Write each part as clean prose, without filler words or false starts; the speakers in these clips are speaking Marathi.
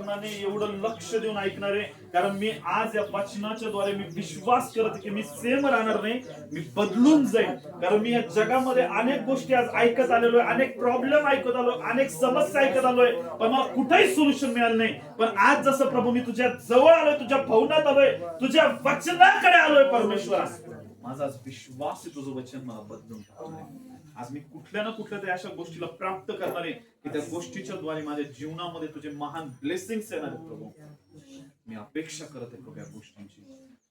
अंतःकरणाने एवढं लक्ष देऊन ऐकणारे, कारण मी आज या वचनाच्या द्वारे मी विश्वास करत की मी सेम राहणार नाही, मी बदलून जाईल. कारण मी या जगामध्ये अनेक गोष्टी आज ऐकत आलेलो आहे, अनेक प्रॉब्लेम ऐकत आलोय, अनेक समस्या ऐकत आलोय, पण मला कुठेही सोल्युशन मिळालं नाही. पण आज जसं प्रभू मी तुझ्या जवळ आलोय, तुझ्या भवनात आलोय, तुझ्या वचनाकडे आलोय परमेश्वरा, माझा विश्वास आहे तुझं वचन मला बदलून टाकणार. आज मी कुठल्या ना कुठल्या तरी अशा गोष्टीला प्राप्त करणार आहे की त्या गोष्टीच्या द्वारे माझ्या जीवनामध्ये तुझे महान ब्लेसिंग्स येणार आहेत प्रभू. मी अपेक्षा करत आहे प्रभू या गोष्टींची.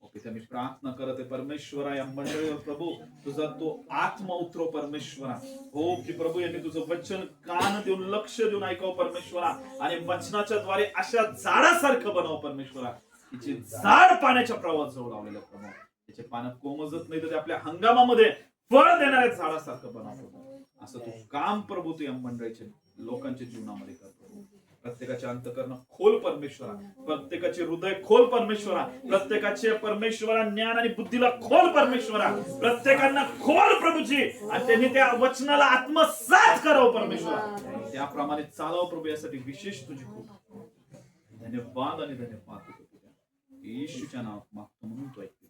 ओके, त्या मी प्रार्थना करत आहे परमेश्वरा या मंडळीवर प्रभू तुझा तो आत्मा उतरव परमेश्वरा. हो की प्रभू यांनी तुझं वचन कान देऊन लक्ष देऊन ऐकावं परमेश्वरा, आणि वचनाच्या द्वारे अशा झाडासारखं बनव परमेश्वरा, तिचे झाड पाण्याच्या प्रवाहात जवळ लावलेलं प्रभू, त्याचे पानं कोमजत नाही तर ते आपल्या हंगामामध्ये फळ देणाऱ्या झाडासारखं बनवतो. असं तू काम प्रभू तू या मंडळीच्या लोकांच्या जीवनामध्ये करतो. प्रत्येकाचे अंतःकरण खोल परमेश्वरा, प्रत्येकाचे हृदय खोल परमेश्वरा, प्रत्येकाचे परमेश्वरा ज्ञान आणि बुद्धीला खोल परमेश्वरा, प्रत्येकांना खोल प्रभूजी, आणि त्यांनी त्या वचनाला आत्मसात करावं परमेश्वरा, त्याप्रमाणे चालावं प्रभू. यासाठी विशेष तुझी खूप धन्यवाद आणि धन्यवाद. येशूच्या नावात मागतो म्हणून तो ऐकतो.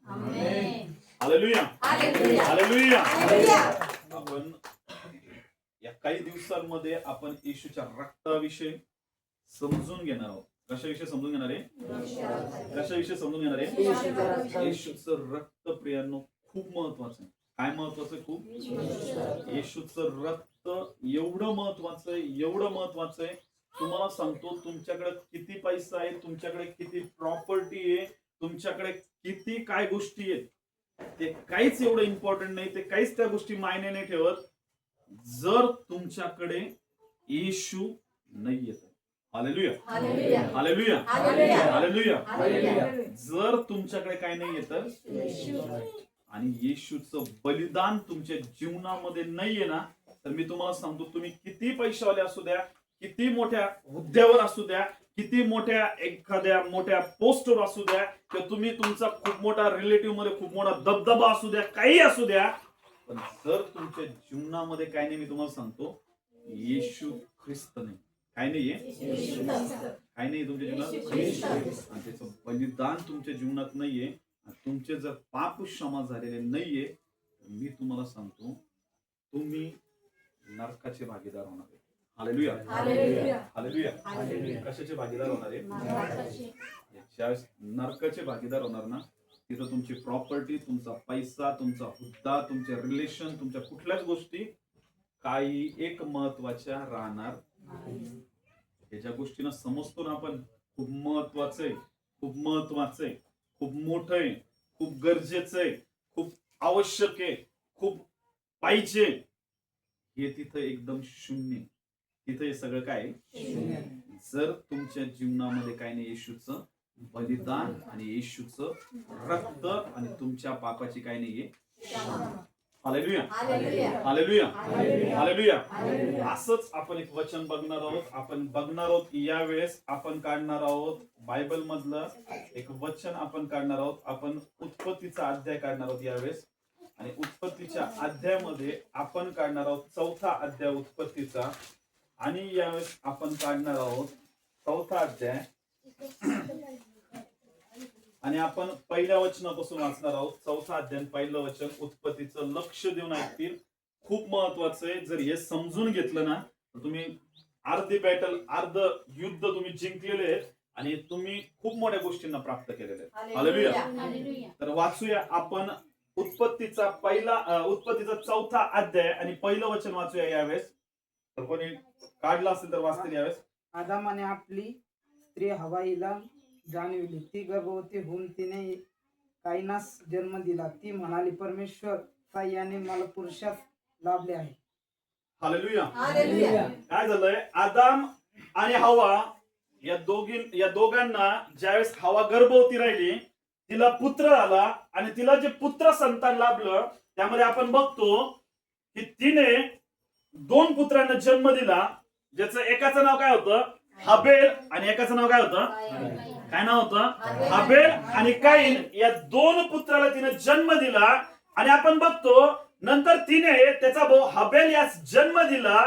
आमेन. Hallelujah, hallelujah, hallelujah. आपण या काही दिवसांमध्ये आपण येशूच्या रक्ताविषयी समजून घेणार आहोत. कशाविषयी समजून घेणार आहे? कशाविषयी समजून घेणार आहे? येशूचं रक्त प्रियांनो खूप महत्वाचं आहे. काय महत्वाचं आहे? खूप. येशूचं रक्त एवढं महत्वाचं आहे, एवढं महत्वाचं आहे. तुम्हाला सांगतो, तुमच्याकडे किती पैसा आहे, तुमच्याकडे किती प्रॉपर्टी आहे, तुमच्याकडे किती काय गोष्टी आहेत, ते काहीच एवढं इम्पॉर्टंट नाही, ते काहीच त्या गोष्टी मायने नाही ठेवत जर तुमच्याकडे येशू नाहीये. Hallelujah, hallelujah, hallelujah. जर तुमच्याकडे काय नाहीये तर, आणि येशूचं बलिदान तुमच्या जीवनामध्ये नाहीये ना, तर मी तुम्हाला सांगतो, तुम्ही किती पैशावाले असू द्या, किती मोठ्या हुद्द्यावर असू द्या, किती मोठ्या एखाद्या मोठ्या पोस्टवर असू द्या, किंवा तुम्ही तुमचा खूप मोठा रिलेटिव्ह मध्ये खूप मोठा दबदबा असू द्या, काही असू द्या, पण जर तुमच्या जीवनामध्ये काय नाही, मी तुम्हाला सांगतो, येशू ख्रिस्त नाही. काय नाहीये? काय नाही तुमच्या जीवनात, आणि त्याचं बलिदान तुमच्या जीवनात नाहीये, तुमचे जर पाप क्षमा झालेले नाहीये, मी तुम्हाला सांगतो, तुम्ही नरकाचे भागीदार होणार आहे. Hallelujah, hallelujah. कशाचे भागीदार होणार आहे? ज्यावेळेस नरकाचे भागीदार होणार ना, तिथं तुमची प्रॉपर्टी, तुमचा पैसा, तुमचा हुद्दा, तुमचे रिलेशन, तुमच्या कुठल्याच गोष्टी काही एक महत्वाच्या राहणार. हे ज्या गोष्टींना समजतो ना आपण, खूप महत्वाचं आहे, खूप महत्वाचं आहे, खूप मोठं आहे, खूप गरजेचं आहे, खूप आवश्यक आहे, खूप पाहिजे, हे तिथं एकदम शून्य. तिथं हे सगळं काय? जर तुमच्या जीवनामध्ये काय नाही, येशूचं बलिदान आणि येशूचं रक्त आणि तुमच्या पापाची काय नाहीये. Hallelujah, hallelujah, hallelujah. असंच आपण एक वचन बघणार आहोत. आपण बघणार आहोत यावेळेस आपण काढणार आहोत बायबल मधलं एक वचन आपण काढणार आहोत. आपण उत्पत्तीचा अध्याय काढणार आहोत यावेळेस, आणि उत्पत्तीच्या अध्यायामध्ये आपण काढणार आहोत 4था अध्याय उत्पत्तीचा, आणि यावेळेस आपण काढणार आहोत 4था अध्याय, आणि आपण पहिल्या वचनापासून वाचणार आहोत. 4था अध्याय पहिलं वचन. उत्पत्तीचं लक्ष देऊन ऐकतील, खूप महत्वाचं आहे. जर हे समजून घेतलं ना, तर तुम्ही अर्धी बॅटल, अर्ध युद्ध तुम्ही जिंकलेले आहेत, आणि तुम्ही खूप मोठ्या गोष्टींना प्राप्त केलेले आहेत. हालेलुया. तर वाचूया आपण उत्पत्तीचा 4था अध्याय आणि पहिलं वचन वाचूया यावेळेस. तर कोणी काढला असेल तर वाचतील यावेळेस. आदामाने आपली स्त्री हवाईला जाणविली, ती गर्भवती होऊन तिने काईनास जन्म दिला. ती म्हणाली, परमेश्वर साह्याने मला पुरुषास लाभले आहे. हालेलुया. काय झालंय? आदाम आणि हवा या दोघांना ज्यावेळेस हवा गर्भवती राहिली, तिला पुत्र आला, आणि तिला जे पुत्र संतान लाभलं, त्यामध्ये आपण बघतो की तिने 2 पुत्रांना जन्म दिला, ज्याचं एकाचं नाव काय होतं? हाबेल, आणि एकाचं नाव काय होतं? काय नाव होतं? हाबेल आणि काईन. या 2 पुत्राला तिने जन्म दिला, आणि आपण बघतो नंतर तिने त्याचा भाऊ हाबेल यास जन्म दिला.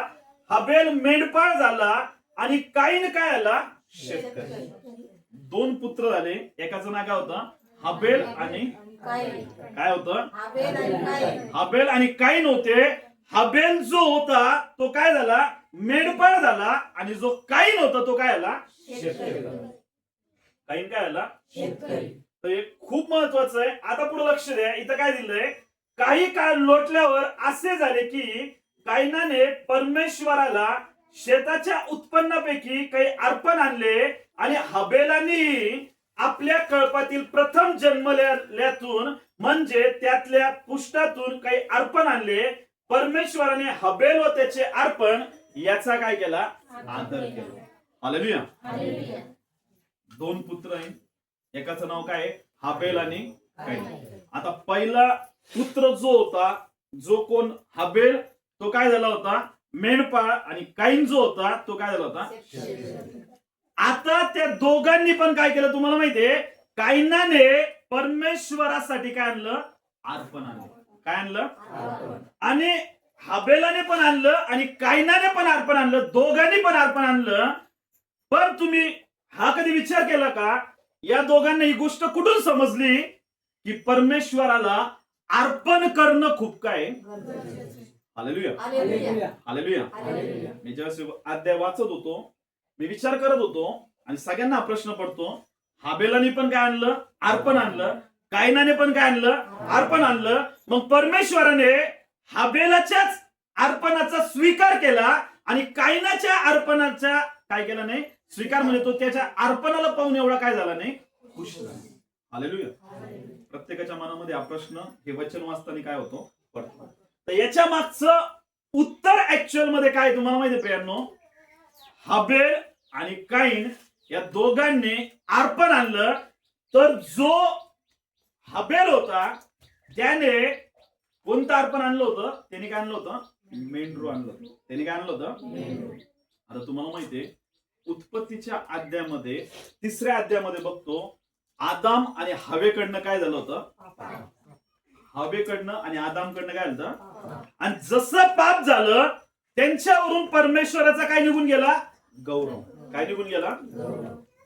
हाबेल मेंढपाळ झाला, आणि काईन काय आला? शेतकरी. दोन पुत्र झाले. एकाचं नाव काय होतं? हाबेल आणि काय होतं? हाबेल आणि काईन होते. हाबेल जो होता तो काय झाला? मेंढपाळ झाला. आणि जो काईन होता तो काय झाला? शेतकरी झाला. काईन काय झाला? शेतकरी. तर हे खूप महत्वाचं आहे. आता पुढे लक्ष द्या. इथं काय दिलंय? काही काळ लोटल्यावर असे झाले की काईनाने परमेश्वराला शेताच्या उत्पन्नापैकी काही अर्पण आणले आणि हाबेलाने आपल्या कळपातील प्रथम जन्मल्यातून म्हणजे त्यातल्या पुष्टातून काही अर्पण आणले. परमेश्वराने हाबेल व त्याचे अर्पण याचा काय केला? आदर केला. हालेलुया. दोन पुत्र आहेत. एकाचं नाव काय आहे? हाबेल आणि काईन. आता पहिला पुत्र जो होता, जो कोण? हाबेल, तो काय झाला होता? मेंढपाळ. आणि काईन जो होता तो काय झाला होता? आता त्या दोघांनी पण काय केलं तुम्हाला माहितीये? काईनाने परमेश्वरासाठी काय आणलं? अर्पण आणलं. काय आणलं? आणि हाबेलाने पण आणलं आणि काईनाने पण अर्पण आणलं. दोघांनी पण अर्पण आणलं. पण तुम्ही हा कधी विचार केला का? या दोघांना ही गोष्ट कुठून समजली की परमेश्वराला अर्पण करणं खूप काय? हालेलुया. हालेलुया. मी जेव्हा अध्याय वाचत होतो, मी विचार करत होतो आणि सगळ्यांना हा प्रश्न पडतो. हाबेलाने पण काय आणलं? अर्पण आणलं. काईनाने पण काय आणलं? अर्पण आणलं. मग परमेश्वराने हाबेलाच्याच अर्पणाचा स्वीकार केला आणि काईनाच्या अर्पणाचा काय केला नाही? स्वीकार. म्हणजे तो त्याच्या अर्पणाला पाहून एवढा काय झाला नाही? खुश झाला. हालेलुया. प्रत्येकाच्या मनामध्ये हा प्रश्न हे वचन वाचताना काय होतो? पडतो. तर याच्या मागचं उत्तर ऍक्च्युअल मध्ये काय तुम्हाला माहिती प्रियांनो? हाबेल आणि काईन या दोघांनी अर्पण आणलं. तर जो हाबेल होता त्याने कोणतं अर्पण आणलं होतं? त्याने काय आणलं होतं? मेंढरू आणलं होतं. त्याने काय आणलं होतं? आता तुम्हाला माहितीये उत्पत्तीच्या अध्यायामध्ये 3ऱ्या अध्यायामध्ये बघतो आदाम आणि हवेकडनं काय झालं होतं? हवेकडनं आणि आदामकडनं काय झालं? आणि जसं पाप झालं त्यांच्यावरून परमेश्वराचा काय निघून गेला? गौरव. काय निघून गेला?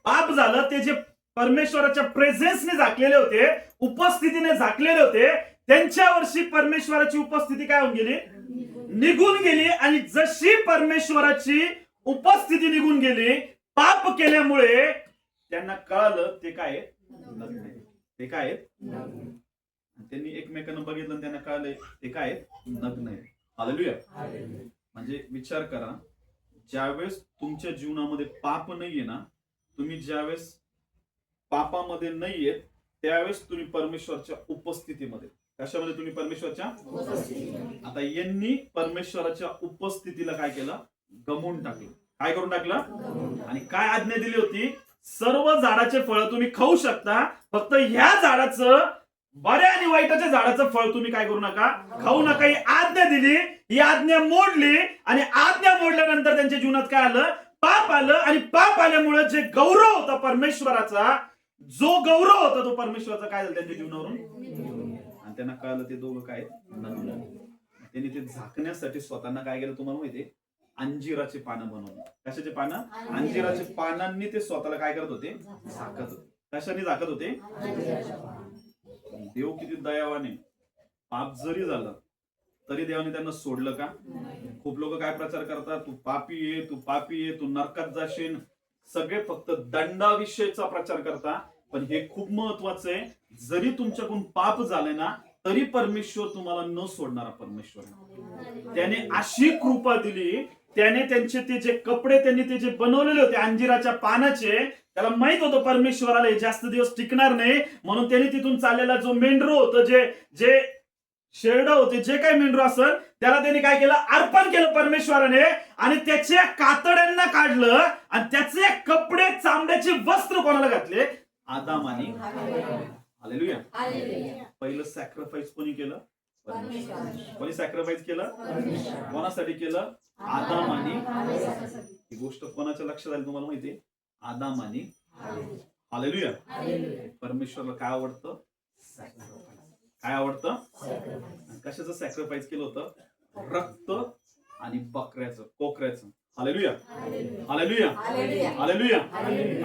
पाप झालं. ते जे परमेश्वराच्या प्रेझेन्सने झाकलेले होते, उपस्थितीने झाकलेले होते, त्यांच्यावरची परमेश्वराची उपस्थिती काय होऊन गेली? निघून गेली. आणि जशी परमेश्वराची उपस्थिती निघून गेली, पाप केल्यामुळे त्यांना कळालं ते काय? नग्न आहे. ते काय? त्यांनी एकमेकांना बघितलं आणि त्यांना कळालं ते काय? नग्न आहे. हालेलुया. म्हणजे विचार करा, ज्यावेळेस तुमच्या जीवनामध्ये पाप नाहीये ना, तुम्ही ज्यावेळेस पापामध्ये नाहीये त्यावेळेस तुम्ही परमेश्वराच्या उपस्थितीमध्ये. कशामध्ये? तुम्ही परमेश्वराच्या उपस्थितीमध्ये. आता यांनी परमेश्वराच्या उपस्थितीला काय केलं? गमवून टाकलं. काय करून टाकलं? आणि काय आज्ञा दिली होती? सर्व झाडाचे फळ तुम्ही खाऊ शकता, फक्त ह्या झाडाचं, बऱ्या आणि वाईटाच्या झाडाचं फळ तुम्ही काय करू नका? खाऊ नका. ही आज्ञा दिली. ही आज्ञा मोडली आणि आज्ञा मोडल्यानंतर त्यांच्या जीवनात काय आलं? पाप आलं. आणि पाप आल्यामुळे जे गौरव होता परमेश्वराचा, जो गौरव होता तो परमेश्वराचा काय झाला त्यांच्या जीवनावरून? आणि त्यांना कळालं ते दोघं काय? नग्न. त्यांनी ते झाकण्यासाठी स्वतःना काय केलं तुम्हाला माहितीये? अंजिराचे पानं बनवले. कशाचे पानं? अंजिराचे पानांनी ते स्वतःला काय करत होते? झाकत होते. कशाने झाकत होते? देव किती दयावाने. पाप जरी झालं तरी देवाने त्यांना सोडलं का? खूप लोक काय प्रचार करतात? तू पापी आहे, तू पापी आहे, तू नरकात जाशील. सगळे फक्त दंडाविषयीचा प्रचार करता. पण हे खूप महत्वाचं आहे, जरी तुमच्याकडून पाप झाले ना तरी परमेश्वर तुम्हाला न सोडणारा परमेश्वर. त्याने अशी कृपा दिली. त्याने त्यांचे ते जे कपडे त्यांनी ते जे बनवलेले होते अंजिराच्या पानाचे, त्याला माहित होतं परमेश्वराला हे जास्त दिवस टिकणार नाही, म्हणून त्यांनी तिथून चाललेला जो मेंढरू होतं, जे शेरडं होते, जे काही मेंढरू असेल त्याला त्यांनी काय केलं? अर्पण केलं परमेश्वराने. आणि त्याच्या कातड्यांना काढलं आणि त्याचे कपडे, चांबड्याचे वस्त्र कोणाला घातले? आदाम आणि हालेलुया. पहिलं सॅक्रिफाईस कोणी केलं? कोणी सॅक्रिफाईस केलं? कोणासाठी केलं? आदाम आणि. ही गोष्ट कोणाच्या लक्षात आली तुम्हाला माहितीये? आदाम आणि. हालेलुया. परमेश्वरला काय आवडतं? काय आवडतं? कशाचं सॅक्रिफाईस केलं होतं? रक्त आणि बकऱ्याचं, कोकऱ्याचं. Hallelujah, hallelujah, hallelujah.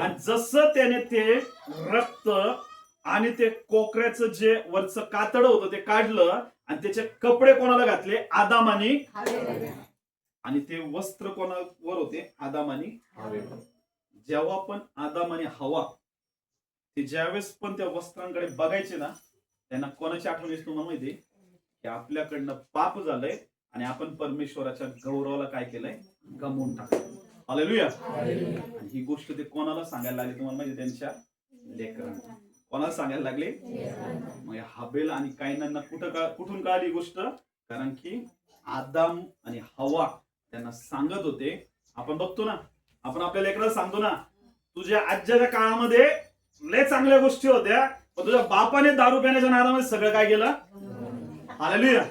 आणि जसं त्याने ते रक्त आणि ते कोकऱ्याचं जे वरचं कातड होतं ते काढलं आणि त्याचे कपडे कोणाला घातले? आदामानी. आणि ते वस्त्र कोणावर होते? आदामानी हवेवर. जेव्हा पण आदाम आणि हवा ते ज्यावेळेस पण त्या वस्त्रांकडे बघायचे ना, त्यांना कोणाची आठवण येते तुम्हाला माहिती? की आपल्याकडनं पाप झालंय आणि आपण परमेश्वराच्या गौरवाला काय केलंय? गमावून टाकलं. हालेलुया. आणि ही गोष्ट ते कोणाला सांगायला लागले तुम्हाला माहिती? त्यांच्या लेकरांना. कोणाला सांगायला लागले? मग हाबेल आणि कायनांना कुठून कळाली ही गोष्ट? कारण की आदाम आणि हवा त्यांना सांगत होते. आपण बघतो ना, आपण आपल्या लेकराला सांगतो ना, तुझ्या आज्याच्या काळामध्ये लय चांगल्या गोष्टी होत्या, पण तुझ्या बापाने दारू पिण्याच्या नादामध्ये सगळं काय केलं? हालेलुया.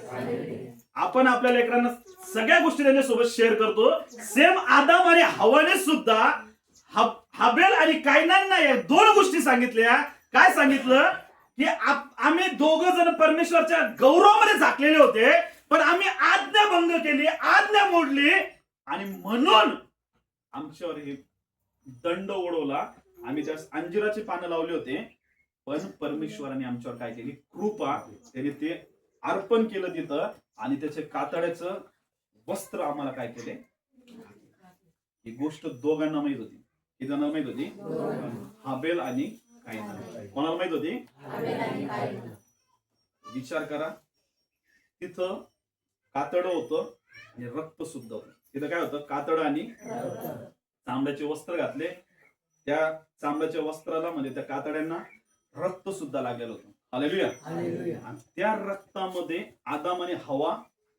आपण आपल्या लेकरांना सगळ्या गोष्टी त्यांच्यासोबत शेअर करतो. सेम आदाम आणि हवाने सुद्धा हाबेल आणि कायनांना या दोन गोष्टी सांगितल्या. काय सांगितलं? की आम्ही दोघं जण परमेश्वरच्या गौरवामध्ये झाकलेले होते, पण आम्ही आज्ञा भंग केली, आज्ञा मोडली आणि म्हणून आमच्यावर हे दंड ओढवला. आम्ही त्या अंजिराची पानं लावली होते, पण परमेश्वराने आमच्यावर काय केली? कृपा. त्याने ते अर्पण केलं तिथं आणि त्याचे कातड्याचं वस्त्र आम्हाला काय केले? ही गोष्ट दोघांना माहित होती. किती जणांना माहित होती? हाबेल आणि कायनान. कोणाला माहित होती? विचार करा, तिथं कातड होतं आणि रक्त सुद्धा होतं. तिथं काय होतं? कातड आणि चांबड्याचे वस्त्र घातले. त्या चांबड्याच्या वस्त्राला म्हणजे त्या कातड्यांना रक्त सुद्धा लागलेलं होतं. हालेलुया. आणि त्या रक्तामध्ये आदाम आणि हवा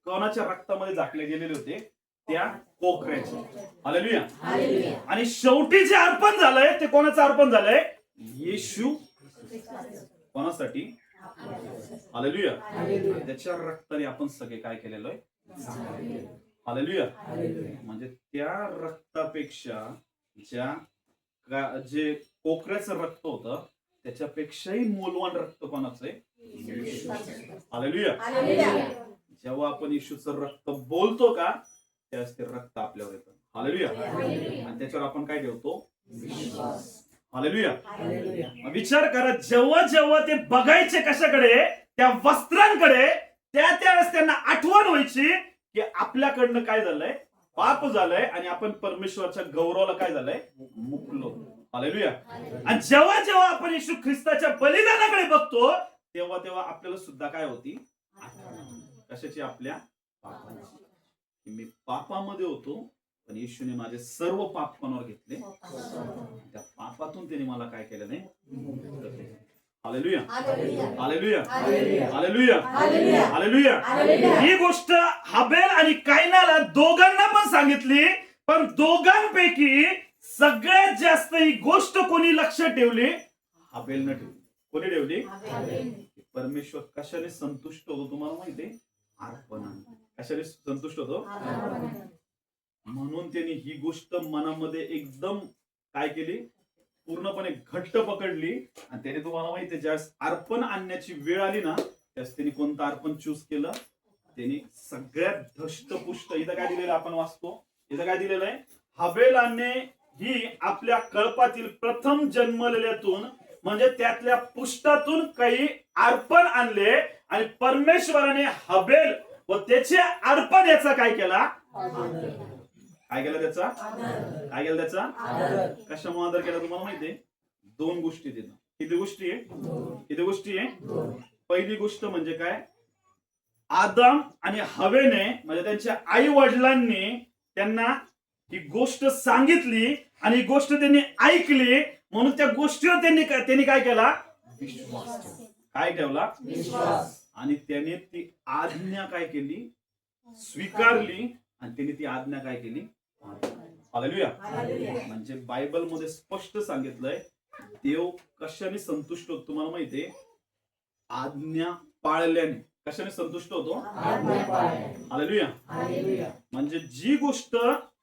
कोणाच्या रक्तामध्ये झाकले गेलेले होते? त्या कोकऱ्याचे. हालेलुया. आणि शेवटी जे अर्पण झालंय ते कोणाचं अर्पण झालंय? येशू. कोणासाठी? हालेलुया. त्याच्या रक्ताने आपण सगळे काय केलेलं आहे? हालेलुया. म्हणजे त्या रक्तापेक्षा जे कोकऱ्याचं रक्त होतं त्याच्यापेक्षाही मूलवान रक्त कोणाचं आहे? हालेलुया. जेव्हा आपण येशूचं रक्त बोलतो का, त्यावेळेस ते रक्त आपल्यावर येतं. हालेलुया. आणि त्याच्यावर आपण काय ठेवतो? विश्वास. हालेलुया. विचार करा, जेव्हा जेव्हा ते बघायचे कशाकडे? त्या वस्त्रांकडे, त्यावेळेस त्यांना आठवण व्हायची की आपल्याकडनं काय झालंय? पाप झालंय आणि आपण परमेश्वराच्या गौरवाला काय झालंय? मुकलो. हालेलुया. आणि जेव्हा जेव्हा आपण येशू ख्रिस्ताच्या बलिदानाकडे बघतो तेव्हा तेव्हा आपल्याला सुद्धा काय होती? कशाची? आपल्या पापाची. मी पापामध्ये होतो, पण येशूने माझे सर्व पाप कोणावर घेतले? त्या पापातून त्याने मला काय केलं नाही? Hallelujah, hallelujah, hallelujah, hallelujah. ही गोष्ट हाबेल आणि कायनाला दोघांना पण सांगितली, पण दोघांपैकी सगळ्यात जास्त ही गोष्ट कोणी लक्षात ठेवली? हाबेलनं ठेवली. कोणी ठेवली? परमेश्वर कशाने संतुष्ट होतो तुम्हाला माहितीये? अर्पणाने. कशाने संतुष्ट होतो? म्हणून त्यांनी ही गोष्ट मनामध्ये एकदम काय केली? पूर्णपणे घट्ट पकडली. आणि त्याने तुम्हाला माहितीये ज्यावेळेस अर्पण आणण्याची वेळ आली ना, त्यावेळेस त्यांनी कोणतं अर्पण चूज केलं? त्यांनी सगळ्यात धष्टपुष्ट. इथं काय दिलेलं आपण वाचतो? इथं काय दिलेलं आहे? हाबेलाने ही आपल्या कळपातील प्रथम जन्मलेल्यातून म्हणजे त्यातल्या पुष्टातून काही अर्पण आणले आणि परमेश्वराने हाबेल व त्याचे अर्पण याचा काय केला? काय केलं त्याचा? काय केलं त्याचा? कशामुळे आदर केला तुम्हाला माहितीये? दोन गोष्टी देणं. किती गोष्टी आहे? किती गोष्टी आहे? पहिली गोष्ट म्हणजे काय? आदम आणि हवेने म्हणजे त्यांच्या आई वडिलांनी त्यांना ही गोष्ट सांगितली आणि ही गोष्ट त्यांनी ऐकली, म्हणून त्या गोष्टीवर त्यांनी काय केला? विश्वास. काय ठेवला? विश्वास. आणि त्याने ती आज्ञा काय केली? स्वीकारली. आणि त्यांनी ती आज्ञा काय केली? हालेलुया. म्हणजे बायबल मध्ये स्पष्ट सांगितलंय देव कशाने संतुष्ट होतो तुम्हाला माहितीये? आज्ञा पाळल्याने. कशाने संतुष्ट होतो? हालेलुया. म्हणजे जी गोष्ट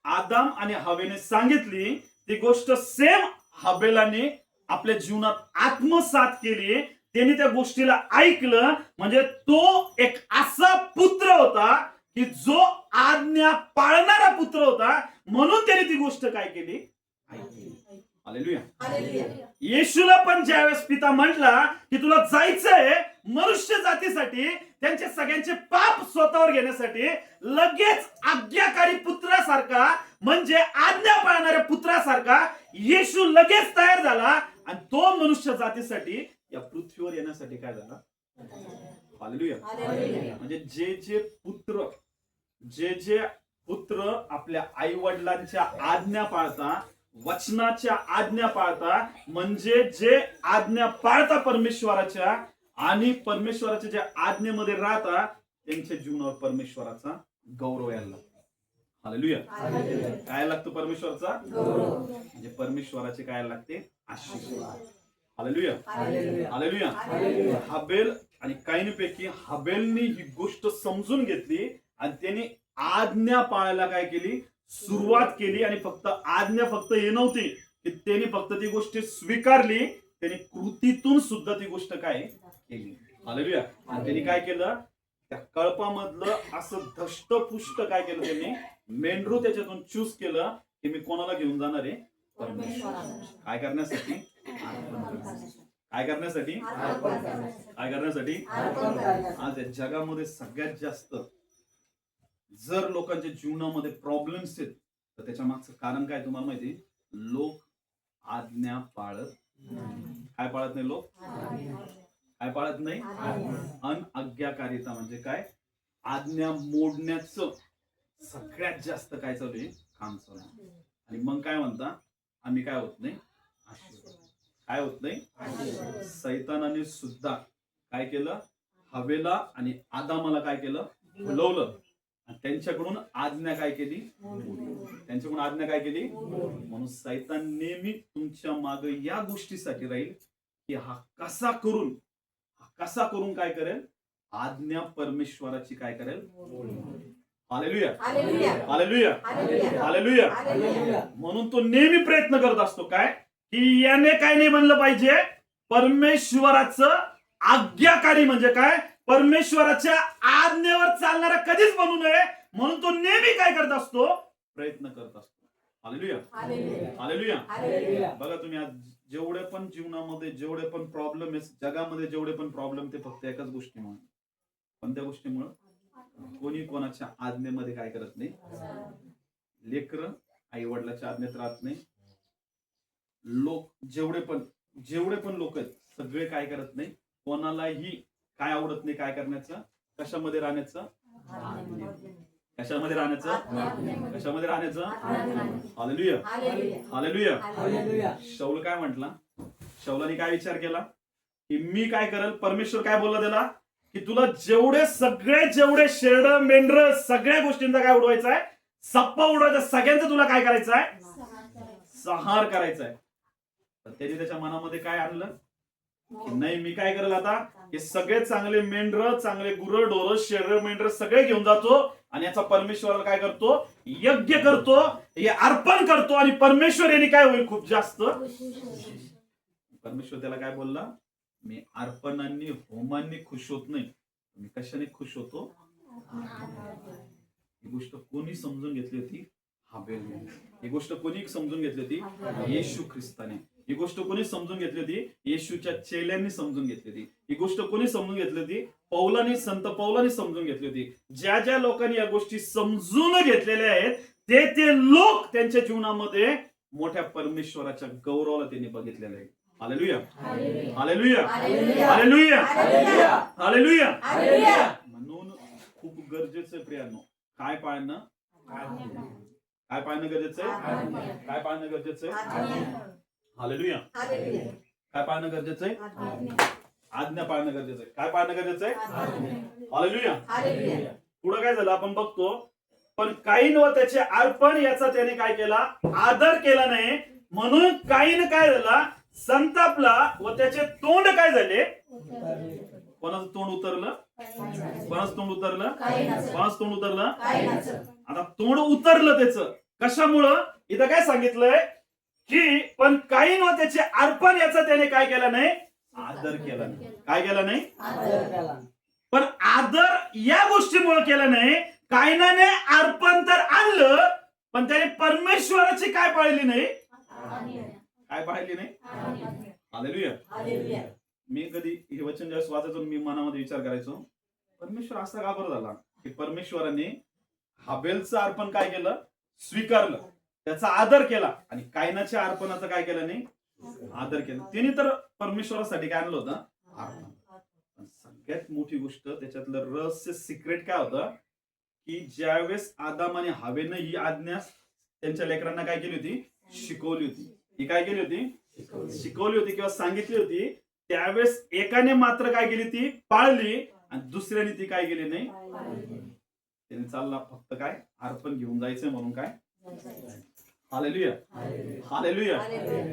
आदाम आणि हवेने सांगितली ती गोष्ट सेम हाबेलाने आपल्या जीवनात आत्मसात केली. त्यांनी त्या गोष्टीला ऐकलं. म्हणजे तो एक असा पुत्र होता की जो आज्ञा पाळणारा पुत्र होता. म्हणून त्याने ती गोष्ट काय केली, ऐकली. हालेलुया. येशूला पण ज्यावेळेस पिता म्हटला की तुला जायचंय मनुष्य जातीसाठी, त्यांचे सगळ्यांचे पाप स्वतःवर घेण्यासाठी, लगेच आज्ञाकारी पुत्रासारखा, म्हणजे आज्ञा पाळणाऱ्या पुत्रासारखा येशू लगेच तयार झाला आणि तो मनुष्य जातीसाठी या पृथ्वीवर येण्यासाठी काय झाला. हालेलुया. म्हणजे जे जे पुत्र आपल्या आई वडिलांच्या आज्ञा पाळता, वचनाच्या आज्ञा पाळता, म्हणजे जे आज्ञा पाळता परमेश्वराच्या आणि परमेश्वराच्या ज्या आज्ञेमध्ये राहता, त्यांच्या जीवनावर परमेश्वराचा गौरव यायला लागतो. हालेलुया. काय लागतो परमेश्वराचा गौरव, म्हणजे परमेश्वराचे काय लागते, आशीर्वाद. हालेलुया. हालेलुया. हाबेल आणि काईनपैकी हाबेलनी ही गोष्ट समजून घेतली आणि त्यांनी आज्ञा पाळायला काय केली, सुरुवात केली. आणि फक्त आज्ञा फक्त हे नव्हती की त्यांनी फक्त ती गोष्ट स्वीकारली, त्यांनी कृतीतून सुद्धा ती गोष्ट काय केली. हालेलुया. आणि त्यांनी काय केलं, त्या कळपामधलं असं धष्टपुष्ट काय केलं, त्यांनी मेंढरू त्याच्यातून चूज केलं की मी कोणाला घेऊन जाणार आहे, परमेश्वराला. काय करण्यासाठी, काय करण्यासाठी, काय करण्यासाठी. आज या जगामध्ये सगळ्यात जास्त जर लोकांच्या जीवनामध्ये प्रॉब्लेम्स आहेत तर त्याच्या मागचं कारण काय तुम्हाला माहिती, लोक आज्ञा पाळत नाही. काय पाळत नाही लोक, काय पाळत नाही, अनआज्ञाकारिता म्हणजे काय, आज्ञा मोडण्याचं सगळ्यात जास्त काय चालू आहे, काम चालू आहे. आणि मग काय म्हणता, आम्ही काय होत नाही, काय होत नाही. सैतानाने सुद्धा काय केलं, हवेला आणि आदामाला काय केलं, भुलवलं. त्यांच्याकडून आज्ञा काय केली, त्यांच्याकडून आज्ञा काय केली. म्हणून सैतान नेहमी तुमच्या मागे या गोष्टीसाठी राहील की हा कसा करून काय करेल, आज्ञा परमेश्वराची काय करेल. हालेलुया. हालेलुया. हालेलुया. म्हणून तो नेहमी प्रयत्न करत असतो काय की याने काय नाही म्हणलं पाहिजे, परमेश्वराचं आज्ञाकारी म्हणजे काय, परमेश्वराच्या आज्ञेवर चालणारा कधीच बनू नये. म्हणून तो नेहमी काय करत असतो, प्रयत्न करत असतो. हालेलुया. हालेलुया. बघा तुम्ही आज जेवढे पण जीवनामध्ये जेवढे पण प्रॉब्लेम आहे जगामध्ये, जेवढे पण प्रॉब्लेम, ते फक्त एकाच गोष्टीमुळे. कोणत्या गोष्टीमुळे, कोणी कोणाच्या आज्ञेमध्ये काय करत नाही. लेकरं आई वडिलाच्या आज्ञेत राहत नाही. लोक जेवढे पण लोक आहेत सगळे काय करत नाही, कोणालाही काय आवडत नाही, काय करण्याचं, कशामध्ये राहण्याचं, कशामध्ये राहण्याचं, कशामध्ये राहण्याचं. हालेलुया. हालेलुया. शौल काय म्हटला, शौलाने काय विचार केला की मी काय करेल, परमेश्वर काय बोलला त्याला की तुला जेवढे शेरड मेंढर सगळ्या गोष्टींचा काय उडवायचा आहे, सप्पा उडवायचा, सगळ्यांचं तुला काय करायचं आहे, संहार करायचा आहे. तर त्यांनी त्याच्या मनामध्ये काय आणलं की नाही, मी काय करेल आता, हे सगळे चांगले मेंढर, चांगले गुरं ढोरं शेरड मेंढर सगळे घेऊन जातो आणि याचा परमेश्वराला काय करतो, यज्ञ करतो, हे अर्पण करतो. आणि परमेश्वर यांनी काय होईल, खूप जास्त. परमेश्वर त्याला काय बोलला, मी अर्पणांनी होमांनी खुश होत नाही, मी कशाने खुश होतो. ही गोष्ट कोणी समजून घेतली होती, हाबेलने. ही गोष्ट कोणी समजून घेतली होती, येशू ख्रिस्ताने. ही गोष्ट कोणी समजून घेतली होती, येशूच्या चेल्यांनी समजून घेतली होती. ही गोष्ट कोणी समजून घेतली होती, संत पौलांनी समजून घेतली होती. ज्या ज्या लोकांनी या गोष्टी समजून घेतलेल्या आहेत ते लोक त्यांच्या जीवनामध्ये मोठ्या परमेश्वराच्या गौरवाला त्यांनी बघितलेलं आहे. हालेलुया. हालेलुया. हालेलुया. हालेलुया. म्हणून खूप गरजेचं प्रियांनो, काय पाळणं, काय पाळणं गरजेचं आहे, काय पाळणं गरजेचं आहे. हालेलुया. काय पाळणं गरजेचं आहे, आज्ञा पाळणं गरजेचं आहे. काय पाळणं गरजेचं आहे. हालेलुया. पुढे काय झालं आपण बघतो, पण काईन व त्याचे अर्पण याचा त्याने काय केला, आदर केला नाही. म्हणून काईन काय झाला, संतापला व त्याचे तोंड काय झाले, कोणाचं तोंड उतरलं, कोणाचं तोंड उतरलं, कोणाचं तोंड उतरलं. आता तोंड उतरलं त्याचं कशामुळं, इथं काय सांगितलंय की पण काईन व त्याचे अर्पण याचा त्याने काय केला नाही, आदर केला नाही. काय केला नाही, पण आदर या गोष्टीमुळे केला नाही. कायनाने अर्पण तर आणलं, पण त्याने परमेश्वराची काय पाळली नाही? काय पाळली नाही? हालेलुया. मी कधी हे वचन ज्यावेळेस वाचायचो मी मनामध्ये विचार करायचो, परमेश्वर असा का बरं झाला की परमेश्वराने हाबेलचं अर्पण काय केलं? स्वीकारलं, त्याचा आदर केला, आणि कायनाच्या अर्पणाचं काय केलं नाही? आदर केला. तिने तर परमेश्वरासाठी काय आणलं होतं? अर्पण. पण सगळ्यात मोठी गोष्ट त्याच्यातलं रहस्य सिक्रेट काय होतं की ज्यावेळेस आदाम आणि हवेनं ही आज्ञा त्यांच्या लेकरांना काय केली होती? शिकवली होती. ही काय केली होती? शिकवली होती किंवा सांगितली होती. त्यावेळेस एकाने मात्र काय केली? ती पाळली, आणि दुसऱ्याने ती काय केली नाही? त्याने चालला फक्त काय? अर्पण घेऊन जायचं म्हणून काय? Hallelujah, hallelujah,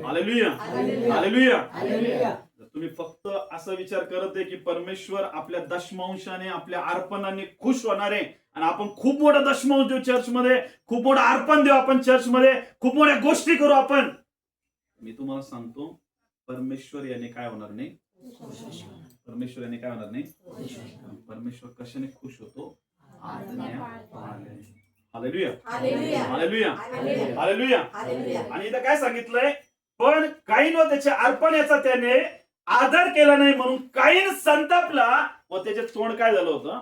hallelujah, hallelujah. तुम्ही फक्त असा विचार करत आहे की परमेश्वर आपल्या दशमांशाने, आपल्या अर्पणाने खुश होणार आहे, आणि आपण खूप मोठा दशमांश देऊ चर्चमध्ये, खूप मोठं अर्पण देऊ आपण चर्चमध्ये, खूप मोठ्या गोष्टी करू आपण. मी तुम्हाला सांगतो, परमेश्वर याने काय होणार नाही? परमेश्वर याने काय होणार नाही? परमेश्वर कशाने खुश होतो? Hallelujah, hallelujah, hallelujah. आणि इथं काय सांगितलंय? पण काईन व त्याच्या अर्पणाचा त्याने आदर केला नाही म्हणून काईन संतापला व त्याचे तोंड काय झालं होतं?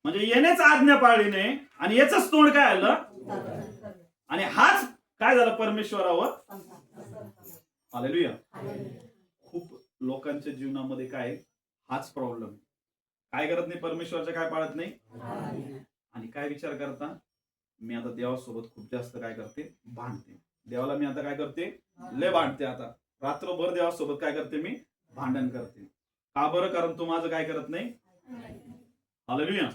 म्हणजे येणेच आज्ञा पाळली नाही आणि याच तोंड काय आलं? आणि हाच काय झाला परमेश्वरावर? हालेलुया. खूप लोकांच्या जीवनामध्ये काय हाच प्रॉब्लेम. काय करत नाही? परमेश्वराचं काय पाळत नाही, आणि काय विचार करता? मी आता देवासोबत खूप जास्त काय करते? भांडते. देवाला मी आता काय करते? लय भांडते. आता रात्रभर देवासोबत काय करते? मी भांडण करते. का बरं? कारण तो माझं काय करत नाही? हालेलुया.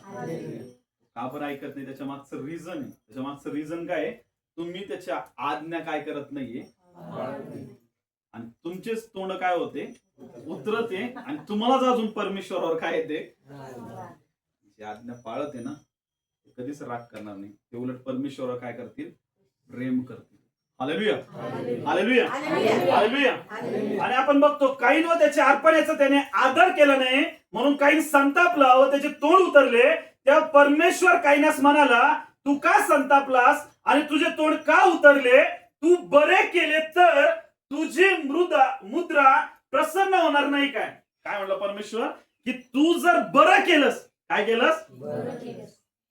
का बरं ऐकत नाही? त्याच्या मागचं रिझन आहे. त्याच्या मागचं रिझन काय आहे? तुम्ही त्याच्या आज्ञा काय करत नाहीये? आणि तुमचेच तोंड काय होते? उतरते, आणि तुम्हालाच अजून परमेश्वरावर काय येते? जी आज्ञा पाळत आहे ना, कधीच राग करणार नाही. ते उलट परमेश्वरावर काय करतील? प्रेम करतील. Hallelujah, hallelujah, hallelujah. आणि आपण बघतो काईन व त्याच्या अर्पणाचा त्याने आदर केला नाही म्हणून काईन संतापला व त्याचे तोंड उतरले. त्या परमेश्वर काईनास म्हणाला, तू का संतापलास आणि तुझे तोंड का उतरले? तू बरे केले तर तुझी मुद्रा प्रसन्न होणार नाही काय? काय म्हणलं परमेश्वर? की तू जर बरं केलंस, काय केलंस?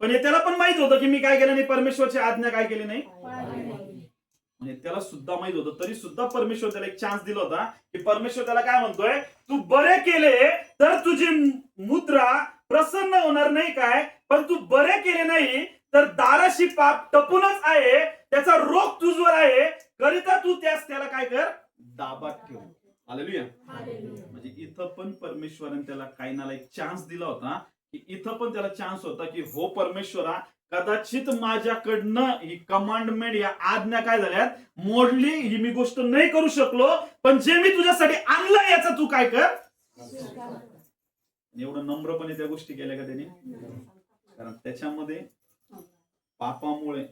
पण हे त्याला पण माहित होतं की मी काय केलं नाही? परमेश्वरची आज्ञा काय केली नाही? म्हणजे त्याला सुद्धा माहित होतं, तरी सुद्धा परमेश्वर त्याला एक चान्स दिला होता की परमेश्वर त्याला काय म्हणतोय? तू बरे केले तर तुझी मुद्रा प्रसन्न होणार नाही काय? पण तू बरे केले नाही तर दाराशी पाप टपूनच आहे, त्याचा रोग तुझवर आहे, करिता तू त्याला काय कर? दाबात ठेव. हालेलुया. म्हणजे इथं पण परमेश्वराने त्याला कायनाला एक चान्स दिला होता, की इथं पण त्याला चान्स होता की हो परमेश्वरा, कदाचित माझ्याकडनं ही कमांडमेंट, या आज्ञा काय झाल्यात? मोडली, ही मी गोष्ट नाही करू शकलो, पण जे मी तुझ्यासाठी आणलं याचा तू काय कर? एवढं नम्रपणे त्या गोष्टी केल्या का त्याने? कारण त्याच्यामध्ये पापामुळे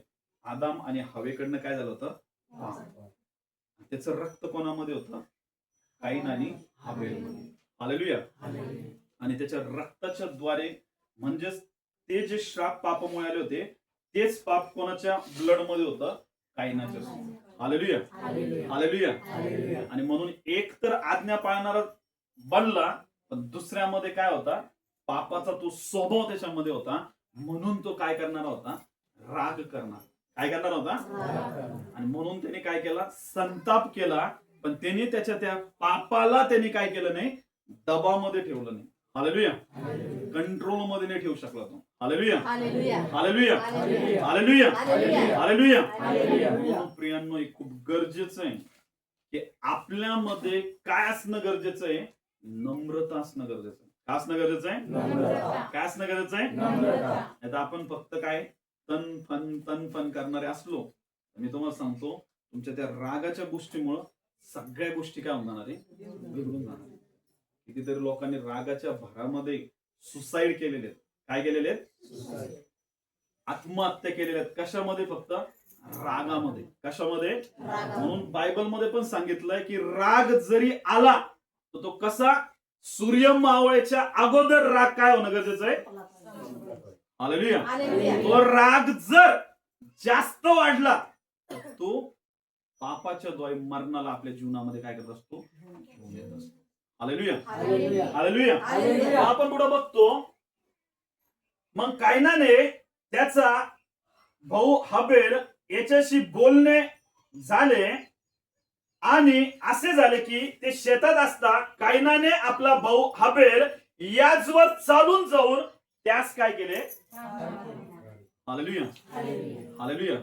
आदाम आणि हवेकडनं काय झालं होतं? त्याचं रक्त कोणामध्ये होतं? काईन आणि हवेलमध्ये. हालेलुया. आणि त्याच्या रक्ताच्या द्वारे, म्हणजेच ते जे श्राप पापामुळे आले होते, तेच पाप कोणाच्या ब्लड मध्ये होतं? काईनाच्या. Hallelujah, hallelujah. आणि म्हणून एक तर आज्ञा पाळणारा बनला, पण दुसऱ्यामध्ये काय होता? पापाचा तो स्वभाव त्याच्यामध्ये होता, म्हणून तो काय करणार होता? राग करणार. काय करणार होता? आणि म्हणून त्याने काय केला? संताप केला. पण त्याने त्याच्या त्या पापाला त्यांनी काय केलं नाही? दबामध्ये ठेवलं नाही. हालेलुया. कंट्रोल मध्ये नाही ठेवू शकला तो. Hallelujah, hallelujah, hallelujah, hallelujah. प्रियांनो, हे खूप गरजेचं आहे की आपल्यामध्ये काय असणं गरजेचं आहे? नम्रता असणं गरजेचं आहे. काय असणं गरजेचं आहे? काय असणं गरजेचं आहे? आता आपण फक्त काय तन फन करणारे असलो, मी तुम्हाला सांगतो, तुमच्या त्या रागाच्या गोष्टीमुळे सगळ्या गोष्टी काय होणार आहे? बिघडून जाणार. कितीतरी लोकांनी रागाच्या भरामध्ये सुसाईड केलेले आहेत. काय केलेले आहेत? आत्महत्या केलेल्या आहेत. कशामध्ये? फक्त रागामध्ये. कशामध्ये? म्हणून बायबल मध्ये पण सांगितलंय की राग जरी आला तर तो कसा? सूर्य मावळ्याच्या अगोदर राग काय होणं गरजेचं आहे? हालेलुया. तो राग जर जास्त वाढला तर तो पापाच्या द्वारे मरणाला आपल्या जीवनामध्ये काय करत असतो, घेऊन येत असतो. Hallelujah, hallelujah. हालेलुया. हालेलुया. आपण पुढे बघतो, मग कायनाने त्याचा भाऊ हाबेल याच्याशी बोलणे झाले आणि असे झाले की ते शेतात असता कायनाने आपला भाऊ हाबेल याचवर चालून जाऊन त्यास काय केले. Hallelujah, hallelujah.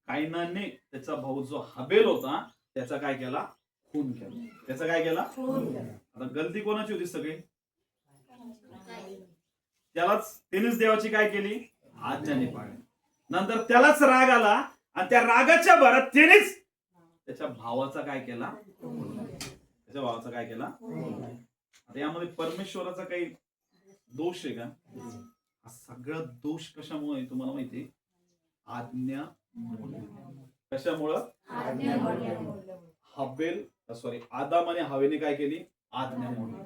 कायनाने त्याचा भाऊ जो हाबेल होता त्याचा काय केला, खून केला. त्याचा काय केला. आता गलती कोणाची होती सगळी, त्यानेच देवाची काय केली, आज्ञाने पाळली. नंतर त्यालाच राग आला आणि त्या रागाच्या भरात त्यानेच त्याच्या भावाचा काय केला, त्याच्या भावाचा काय केला. आता यामध्ये परमेश्वराचा काही दोष आहे का. हा सगळा दोष कशामुळे तुम्हाला माहिती, आज्ञा. कशामुळं, हाबेल आदाम आणि हवेने काय केली, आज्ञा म्हणून.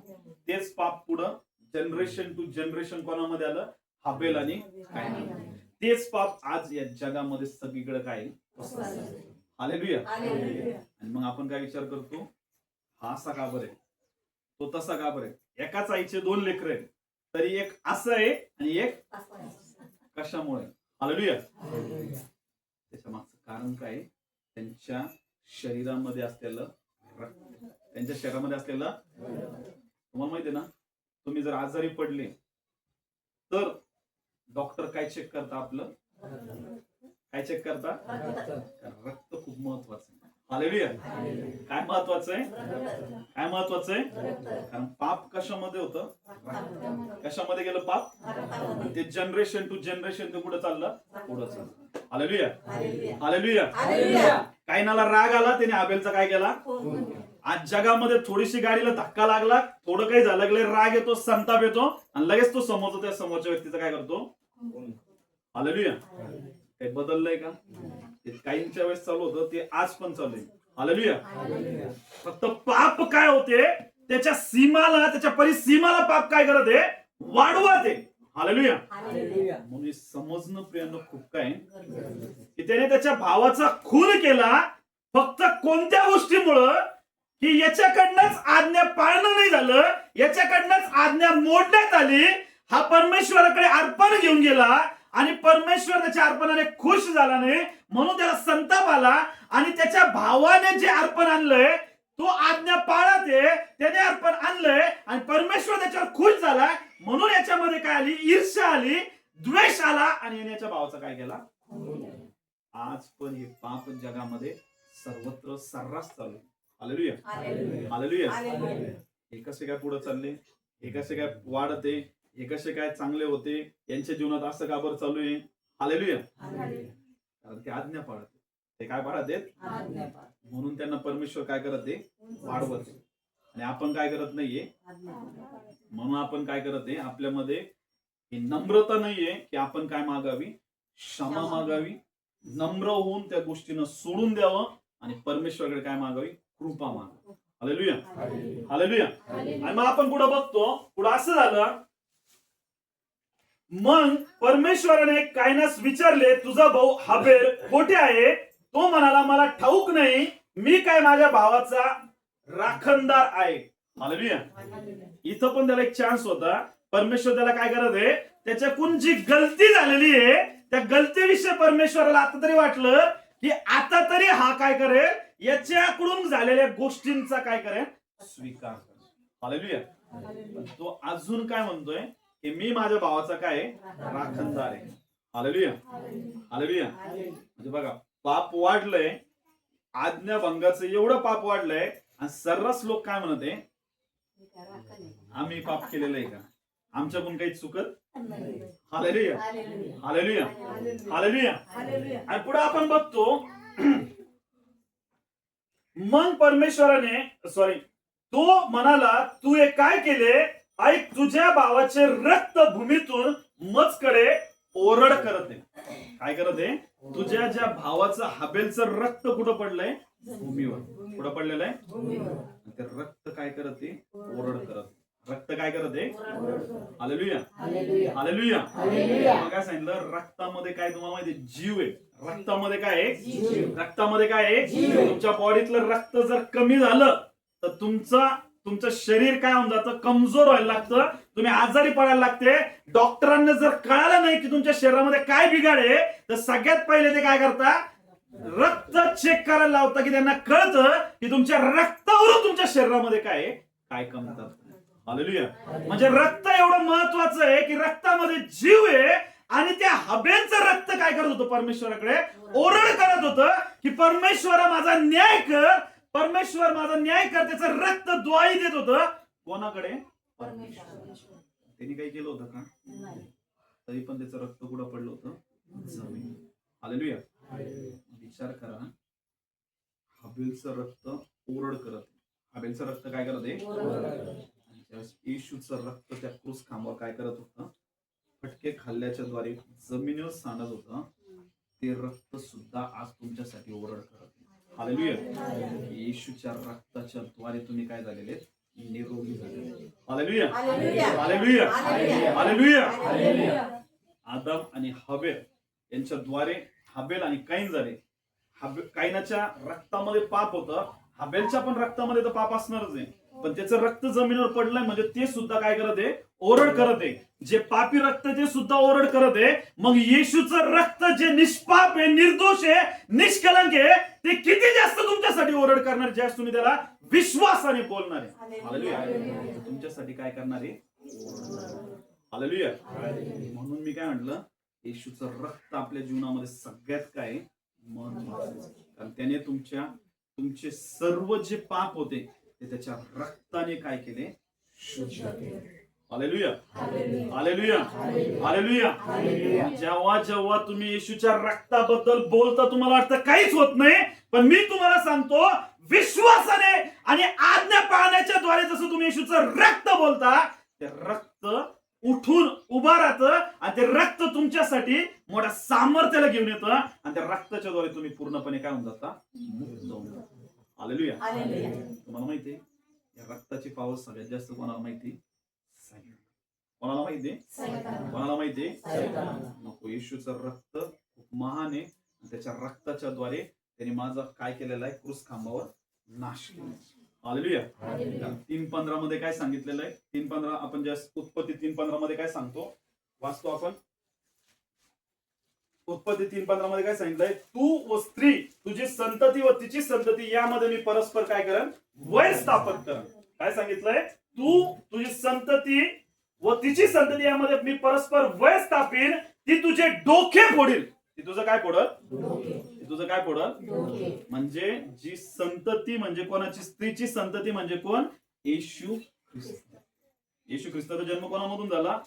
तेच पाप पुढं जनरेशन टू जनरेशन कोणामध्ये आलं, हाबेल आणि कायनान. तेच पाप आज या जगामध्ये सगळीकडे काय. हालेलुया. आणि मग आपण काय विचार करतो, हा असा का बरे, तो तसा का बरे. एकाच आईचे दोन लेकर आहेत तरी एक असं आहे आणि एक कशामुळे. हालेलुया. त्याच्या मागचं कारण काय, त्यांच्या शरीरामध्ये असलेलं रक्त, त्यांच्या शरीरामध्ये असलेलं. तुम्हाला माहिती आहे ना, तुम्ही जर आजारी पडले तर डॉक्टर काय चेक करता, आपलं काय चेक करता, रक्त खूप महत्वाचं आहे. हालेलुया. काय महत्वाचं आहे, काय महत्वाचं आहे. कारण पाप कशामध्ये होतं, कशामध्ये गेलं पाप, ते जनरेशन टू जनरेशन ते पुढे चाललं, पुढे चाललं. Hallelujah, hallelujah. कायनाला राग आला, त्याने हाबेलचा काय केला. आज जगामध्ये थोडीशी गाडीला धक्का लागला, थोडं काही झालं की राग येतो, संताप येतो आणि लगेच तो समोरचा त्या समोरच्या व्यक्तीचा काय करतो. हालेलुया. काही बदललंय का, ते काहींच्या वेळेस चालू होतं ते आज पण चालू आहे. हालेलुया. फक्त पाप काय होते, त्याच्या सीमाला, त्याच्या परिसीमाला पाप काय करत आहे, वाढवत आहे. हालेलुया. म्हणून समजणं प्रियांनो खूप काय की त्याने त्याच्या भावाचा खून केला फक्त कोणत्या गोष्टीमुळं, की याच्याकडनंच आज्ञा पाळणं नाही झालं, याच्याकडनंच आज्ञा मोडण्यात आली. हा परमेश्वराकडे अर्पण घेऊन गेला आणि परमेश्वर त्याच्या अर्पणाने खुश झाला नाही, म्हणून त्याला संताप आला आणि त्याच्या भावाने जे अर्पण आणलंय तो आज्ञा पाळत आहे, त्याने अर्पण आणलंय आणि परमेश्वर त्याच्यावर खुश झाला, म्हणून याच्यामध्ये काय आली, ईर्ष्या आली, द्वेष आला आणि याने याच्या भावाचा काय केला. आज पण हे पाप जगामध्ये सर्वत्र सर्रास चालू आहे. Hallelujah, hallelujah. हे कसे काय पुढे चालले, हे कसे काय वाढते, हे कसे काय चांगले होते, यांच्या जीवनात असं का बरं चालू आहे. हालेलुया. कारण ते आज्ञा पाळत, ते काय पाळत आहेत, म्हणून त्यांना परमेश्वर काय करत आहे, वाढवत. आणि आपण काय करत नाहीये, म्हणून आपण काय करत आहे, आपल्यामध्ये ही नम्रता नाहीये की आपण काय मागावी, क्षमा मागावी, नम्र होऊन त्या गोष्टीनं सोडून द्यावं आणि परमेश्वराकडे काय मागावी, कृपा मागावी. Hallelujah, hallelujah. आणि मग आपण पुढे बघतो, पुढे असं झालं, मग परमेश्वराने कायनास विचारले, तुझा भाऊ हाबेल कोठे आहे. तो म्हणाला, मला ठाऊक नाही, मी काय माझ्या भावाचा राखणदार आहे. हालेलुया. इथं पण त्याला एक चान्स होता. परमेश्वर त्याला काय करत आहे, त्याच्याकडून जी गलती झालेली आहे त्या गलतीविषयी परमेश्वराला आता तरी वाटलं की आता तरी हा काय करेल, याच्याकडून झालेल्या गोष्टींचा काय करेल, स्वीकार करेल. हालेलुया. तो अजून काय म्हणतोय की मी माझ्या भावाचा काय राखणदार आहे. Hallelujah, hallelujah. म्हणजे बघा, पाप वाढलंय, आज्ञाभंगाचं एवढं पाप वाढलंय आणि सर्रास लोक काय म्हणत आहे, आम्ही पाप केलेलं आहे का, आमच्याकडून काही चुकत. Hallelujah, hallelujah, hallelujah. आणि पुढे आपण बघतो, मग परमेश्वराने तो म्हणाला, तू हे काय केले, ऐक, तुझ्या भावाचे रक्त भूमीतून मजकडे ओरड करत आहे. काय करत आहे, तुझ्या ज्या भावाचं हाबेलचं रक्त कुठं पडलंय, भूमीवर. कुठं पडलेलं आहे, ते रक्त काय करते, ओरड करत. रक्त रक्त काय करत आहे? Hallelujah, hallelujah. हालेलुया. हालेलुया. मग काय सांगितलं? रक्तामध्ये काय तुम्हाला माहिती आहे? जीव आहे. रक्तामध्ये काय आहे? जीव. रक्तामध्ये काय आहे? जीव आहे. तुमच्या बॉडीतलं रक्त जर कमी झालं तर तुमचं शरीर काय होऊन जातं? कमजोर व्हायला लागतं, तुम्ही आजारी पडायला लागते. डॉक्टरांना जर कळालं नाही की तुमच्या शरीरामध्ये काय बिघाड आहे, तर सगळ्यात पहिले ते काय करतात? रक्त चेक करायला लावता, की त्यांना कळतं की तुमच्या रक्तावरून तुमच्या शरीरामध्ये काय आहे, काय कमतात. हालेलुया. म्हणजे रक्त एवढं महत्वाचं आहे की रक्तामध्ये जीव आहे. आणि त्या हबेलचं रक्त काय करत होतं? परमेश्वराकडे ओरड करत होतं की परमेश्वरा माझा न्याय कर, परमेश्वर माझा न्याय कर. त्याचं रक्त द्वाई देत होतं कोणाकडे? परमेश्वर. त्यांनी काही केलं होतं का? तरी पण त्याचं रक्त कुठं पडलं होतं? जमीन. हालेलुया. विचार करा, हबेलचं रक्त ओरड करत, हबेलचं रक्त काय करत आहे? येशूचं रक्त त्या क्रूस खांबावर काय करत होतं? फटके खाल्ल्याच्या द्वारे जमिनीवर सांडत होतं. ते रक्त सुद्धा आज तुमच्यासाठी ओरड करत आहे. हालेलुया. येशूच्या रक्ताच्या द्वारे तुम्ही काय झालेले? निरोगी झालेले. Hallelujah, hallelujah, hallelujah. आदम आणि हबेल यांच्याद्वारे हबेल आणि कैन झाले. कैनाच्या रक्तामध्ये पाप होतं, हबेलच्या पण रक्तामध्ये तर पाप असणारच आहे. पण त्याचं रक्त जमिनीवर पडलंय म्हणजे ते सुद्धा काय करत आहे? ओरड करत आहे. जे पापी रक्त ते सुद्धा ओरड करत आहे. मग येशूचं रक्त जे निष्पाप आहे, निर्दोष आहे, निष्कलंक आहे, ते किती जास्त तुमच्यासाठी ओरड करणार ज्यास तुम्ही त्याला विश्वासाने बोलणार आहे. हालेलुया. तुमच्यासाठी काय करणार आहे? हालेलुया. म्हणून मी काय म्हटलं, येशूचं रक्त आपल्या जीवनामध्ये सगळ्यात काय महत्वाचं, कारण त्याने तुमचे सर्व जे पाप होते ते त्याच्या रक्ताने काय केले? शुद्ध केले. Hallelujah, hallelujah, hallelujah. जेव्हा तुम्ही येशूच्या रक्ताबद्दल बोलता तुम्हाला वाटतं काहीच होत नाही, पण मी तुम्हाला सांगतो विश्वासाने आणि आज्ञा पाळण्याच्या द्वारे जसं तुम्ही येशूचं रक्त बोलता, ते रक्त उठून उभा राहतं आणि ते रक्त तुमच्यासाठी मोठ्या सामर्थ्याला घेऊन येतं आणि त्या रक्ताच्या द्वारे तुम्ही पूर्णपणे काय होऊन जाता? मुक्त होऊन जाता. हालेलुया. तुम्हाला माहितीये या रक्ताची पावर सगळ्यात जास्त कोणाला माहिती? कोणाला माहिती? कोणाला माहिती? नको. येशूचं रक्त खूप महान आहे. त्याच्या रक्ताच्या द्वारे त्यांनी माझा काय केलेला आहे? क्रूस खांबावर नाश केला. हालेलुया. 3:15 मध्ये काय सांगितलेलं आहे? 3:15 आपण ज्या उत्पत्ती 3:15 मध्ये काय सांगतो? वाचतो आपण. उत्पत्ती 3:15 मध्ये काय सांगितलंय? तू व स्त्री, तुझी संतती व तिची संतती यामध्ये मी परस्पर काय करेन? वैर स्थापित करेन. काय सांगितलंय? तू, तुझी संतती व तिची संतती यामध्ये मी परस्पर वैर स्थापीन. ती तुझे डोके फोडील. ती तुझं काय फोडल? ती तुझं काय फोडल? म्हणजे जी संतती म्हणजे कोणाची? स्त्रीची संतती म्हणजे कोण? येशू ख्रिस्त. येशू ख्रिस्ताचा जन्म कोणामधून झाला?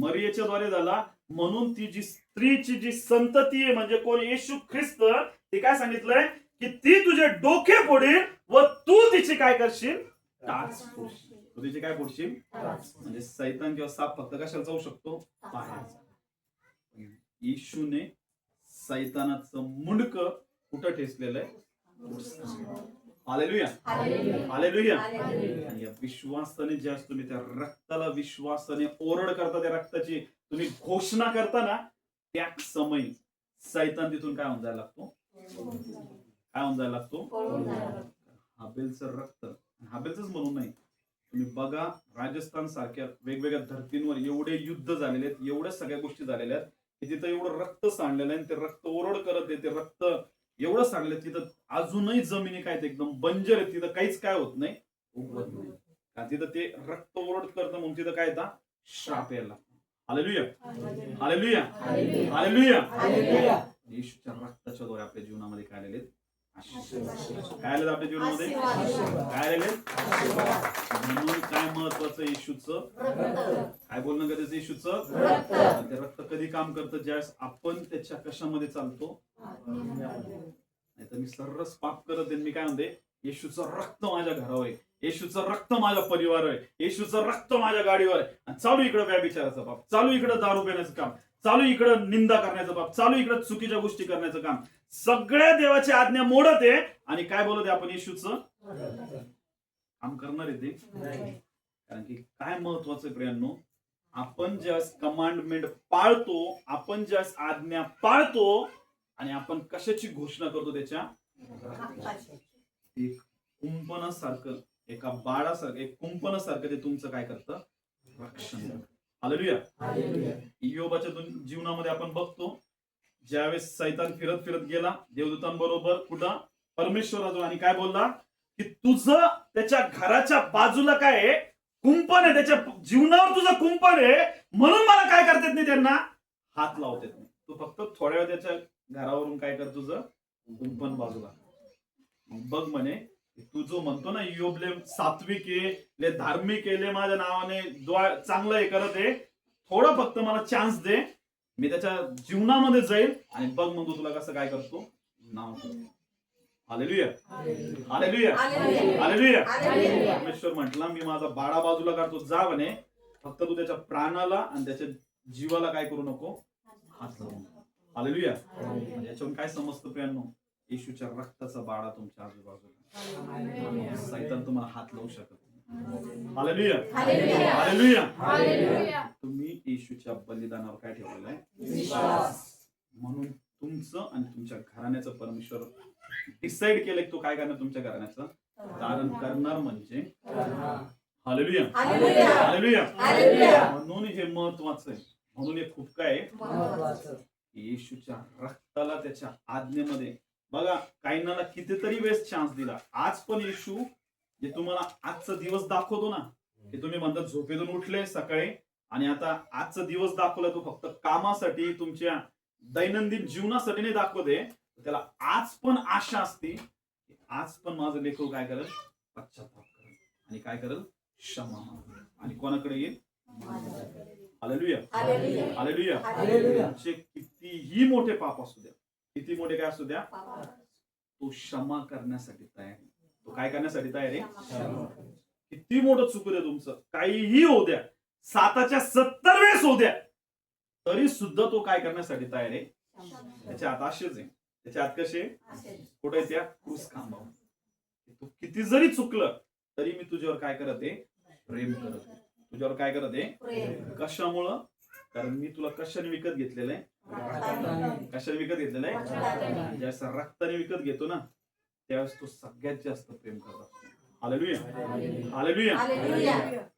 मरियेच्या द्वारे झाला. म्हणून ती जी स्त्रीची जी संतती आहे म्हणजे कोण? येशू ख्रिस्त. ते काय सांगितलंय की ती तुझे डोके फोडील व तू तिची काय करशील? टाच फोडशील. तू तिची काय फोडशील? म्हणजे सैतान किंवा साप फक्त कशाला जाऊ शकतो? पायाचा. येशूने सैतानाचं मुंडकं कुठं ठेचलेलं आहे? Hallelujah, hallelujah. आणि या विश्वासाने जे असतो तुम्ही त्या रक्ताला विश्वासाने ओरड करता, त्या रक्ताची तुम्ही घोषणा करता ना, त्या समयी सैतान तिथून काय होऊन जायला लागतो? काय होऊन जायला लागतो? हबेलचं रक्त, हबेलचंच म्हणून नाही, तुम्ही बघा राजस्थान सारख्या वेगवेगळ्या धर्तींवर एवढे युद्ध झालेले आहेत, एवढ्या सगळ्या गोष्टी झालेल्या आहेत की तिथं एवढं रक्त सांडलेलं आहे. ते रक्त ओरड करत आहे, ते रक्त एवढं सांडलं तिथं अजूनही जमिनी काय एकदम बंजर आहे, तिथं काहीच काय होत नाही, उगवत नाही. कारण तिथं ते रक्त ओरड करतं म्हणून तिथं काय येतं? श्राप यायला. Hallelujah, hallelujah, hallelujah. येशूच्या रक्ताच्या द्वारे आपल्या जीवनामध्ये काय आलेले? काय आलेलं आपल्या जीवनामध्ये? काय आलेले? म्हणून काय महत्वाचं? येशूचं काय बोलणं गरजेचं? येशूचं ते रक्त कधी काम करतं? ज्यावेळेस आपण त्याच्या कशामध्ये चालतो. नाही तर मी सर्रास पाप करत आहे. मी काय म्हणते? येशूचं रक्त माझ्या घरावर आहे, येशूचं रक्त माझ्या परिवार आहे, येशूचं रक्त माझ्या गाडीवर आहे. आणि चालू इकडं व्याभिचाराचं पाप, चालू इकडं दारू पिण्याचं काम, चालू इकडं निंदा करण्याचं पाप, चालू इकडं चुकीच्या गोष्टी करण्याचं काम. सगळ्या देवाची आज्ञा मोडत आहे आणि काय बोलत आहे आपण? येशूचं काम करणार आहे ते. कारण की काय महत्वाचं प्रियांनो, आपण ज्यावेळेस कमांडमेंट पाळतो, आपण ज्यावेळेस आज्ञा पाळतो आणि आपण कशाची घोषणा करतो, त्याच्या एक कुंपणासारखं, एका बाळासारखं, एक कुंपणासारखं ते तुमचं काय करतं, रक्षण करतं. हालेलुया. इयोबाच्या जीवनामध्ये आपण बघतो, ज्यावेळेस सैतान फिरत फिरत गेला देवदूतांबरोबर कुठं, परमेश्वराजवळ, आणि काय बोलला की तुझं त्याच्या घराच्या बाजूला काय आहे, कुंपण आहे, त्याच्या जीवनावर तुझं कुंपण आहे, म्हणून मला काय करतात नाही, त्यांना हात लावतात नाही. तू फक्त थोड्या वेळ त्याच्या घरावरून काय कर, तुझं कुंपण बाजूला. बघ म्हणे, तू जो म्हणतो ना योबले सात्विक आहे, ले धार्मिक आहे, ले माझ्या नावाने चांगलं हे करत आहे, थोडं फक्त मला चान्स दे, मी त्याच्या जीवनामध्ये जाईल आणि बघ मग तू तुला कसं काय करतो, नाव करतो. हालेलुया. हालेलुया. हालेलुया. परमेश्वर म्हटला, मी माझा बाळा बाजूला काढतो, जा म्हणे, फक्त तू त्याच्या प्राणाला आणि त्याच्या जीवाला काय करू नको, हात लावू. हालेलुया. याच्यावरून काय समजतं प्रियांनो, येशूच्या रक्ताचा बाळा तुमच्या आजूबाजूला, सैतान तुम्हाला हात लावू शकत नाही. हालेलुया. हालेलुया. तुम्ही येशूच्या बलिदानावर काय ठेवलेलं आहे, विश्वास. म्हणून तुमचं आणि तुमच्या घराण्याचं परमेश्वर डिसाइड केलं की तो काय करणार, तुमच्या घराण्याचं धारण करणार, म्हणजे हालेलुया. हालेलुया. म्हणून हे महत्वाचं आहे, म्हणून हे खूप काय महत्वाचं, येशूच्या रक्ताला, त्याच्या आज्ञेमध्ये बघा, काहींना कितीतरी वेळेस चान्स दिला. आज पण येशू जे तुम्हाला आजचा दिवस दाखवतो ना, ते तुम्ही म्हणतात झोपेतून उठले सकाळी आणि आता आजचा दिवस दाखवला, तो फक्त कामासाठी, तुमच्या दैनंदिन जीवनासाठी नाही दाखवते, त्याला आज पण आशा असते की आज पण माझं लेकरू काय करेल, पश्चाताप करेल आणि काय करेल, क्षमा मागेल आणि कोणाकडे येईल, हालेलुया. हालेलुया. तुमचे कितीही मोठे पाप असू द्या, किती मोठे काय असू द्या, तो क्षमा करण्यासाठी तयार आहे. तो काय करण्यासाठी तयार आहे, किती मोठं चुकू द्या तुमचं, काहीही होऊ द्या, 7च्या 70 वेळेस होऊ द्या, तरी सुद्धा तो काय करण्यासाठी तयार आहे. त्याच्या हात असेच आहे, त्याच्या हात कसे, कुठे त्या क्रूस खांबावर. तू किती जरी चुकलं तरी मी तुझ्यावर काय करत आहे, प्रेम करत आहे. तुझ्यावर काय करत आहे, कशामुळं, कारण मी तुला कशाने विकत घेतलेलं आहे, कशाने विकत घेतलेलं आहे, ज्यावेळेस रक्ताने विकत घेतो ना, त्यावेळेस तो सगळ्यात जास्त प्रेम करत. हालेलुया. हालेलुया.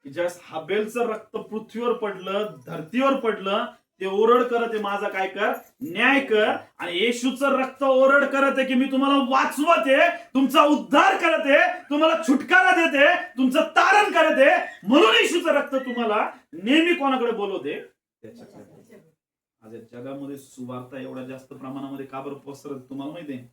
ज्यावेळेस हाबेलचं रक्त पृथ्वीवर पडलं, धरतीवर पडलं, ते ओरड करत आहे, माझा काय कर, न्याय कर. आणि येशूचं रक्त ओरड करत आहे की मी तुम्हाला वाचवत आहे, तुमचा उद्धार करत आहे, तुम्हाला छुटकारा देते, तुमचं तारण करत आहे. म्हणून येशूचं रक्त तुम्हाला नेहमी कोणाकडे बोलवते, त्याच्याकडे. आज जगामध्ये सुवार्ता एवढ्या जास्त प्रमाणामध्ये का बरं पसरत, तुम्हाला माहिती आहे,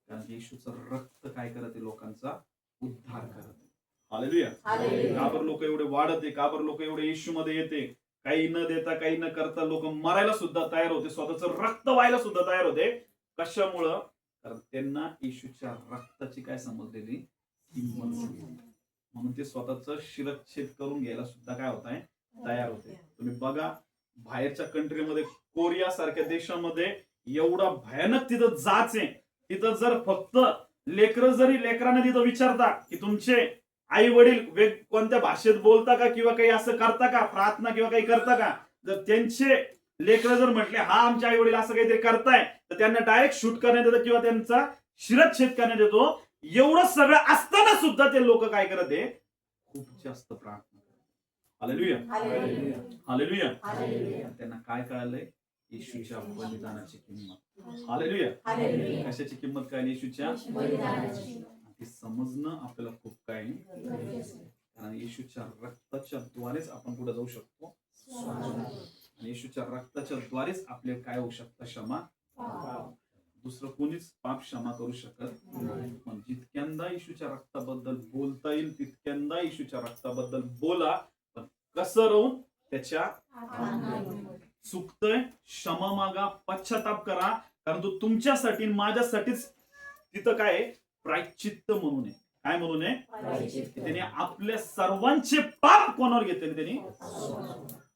कारण की येशूचं रक्त काय करत आहे, लोकांचा उद्धार करत आहे. हालेलुया. का बरं लोक एवढे वाढत आहे, का बरं लोक एवढे येशूमध्ये येते, काही न देता, काही न करता लोक मरायला सुद्धा तयार होते, स्वतःचं रक्त व्हायला सुद्धा तयार होते. कशामुळं, कारण त्यांना येशूच्या रक्ताची काय समजलेली किंमत, म्हणून ते स्वतःच शिरच्छेद करून घ्यायला सुद्धा काय होत आहे, तयार होते. तुम्ही बघा, बाहेरच्या कंट्रीमध्ये, कोरिया सारख्या देशामध्ये एवढा भयानक तिथं जाच आहे. तिथं जर फक्त लेकरांना तिथं विचारता की तुमचे आई वडील कोणत्या भाषेत बोलता का, किंवा काही असं करता का, प्रार्थना किंवा काही करता का, जर त्यांचे लेकरं जर म्हटले हा आमचे आई वडील असं काहीतरी करताय, तर त्यांना डायरेक्ट शूट करण्यात येतं किंवा त्यांचा शिरच्छेद करण्यात येतो. एवढं सगळं असताना सुद्धा ते लोक काय करत आहे, खूप जास्त प्रार्थना करतात. हालेलुया. हालेलुया. त्यांना काय कळालंय, येशूच्या बलिदानाची किंमत. हालेलुया. कशाची किंमत कळली, येशूच्या बलिदानाची. ते समजणं आपल्याला खूप काय, कारण येशूच्या रक्ताच्या द्वारेच आपण पुढे जाऊ शकतो, आणि येशूच्या रक्ताच्या द्वारेच आपले काय होऊ शकतं, क्षमा. दुसरं कोणीच पाप क्षमा करू शकत नाही. पण जितक्यांदा येशूच्या रक्ताबद्दल बोलता येईल तितक्यांदा येशूच्या रक्ताबद्दल बोला, पण कसं राहून, त्याच्या चुकतंय क्षमा मागा, पश्चाताप करा, कारण तो तुमच्यासाठी माझ्यासाठीच तिथं काय प्रायश्चित्त म्हणून आहे. काय म्हणून आहे, त्याने आपल्या सर्वांचे पाप कोणावर घेतलेले,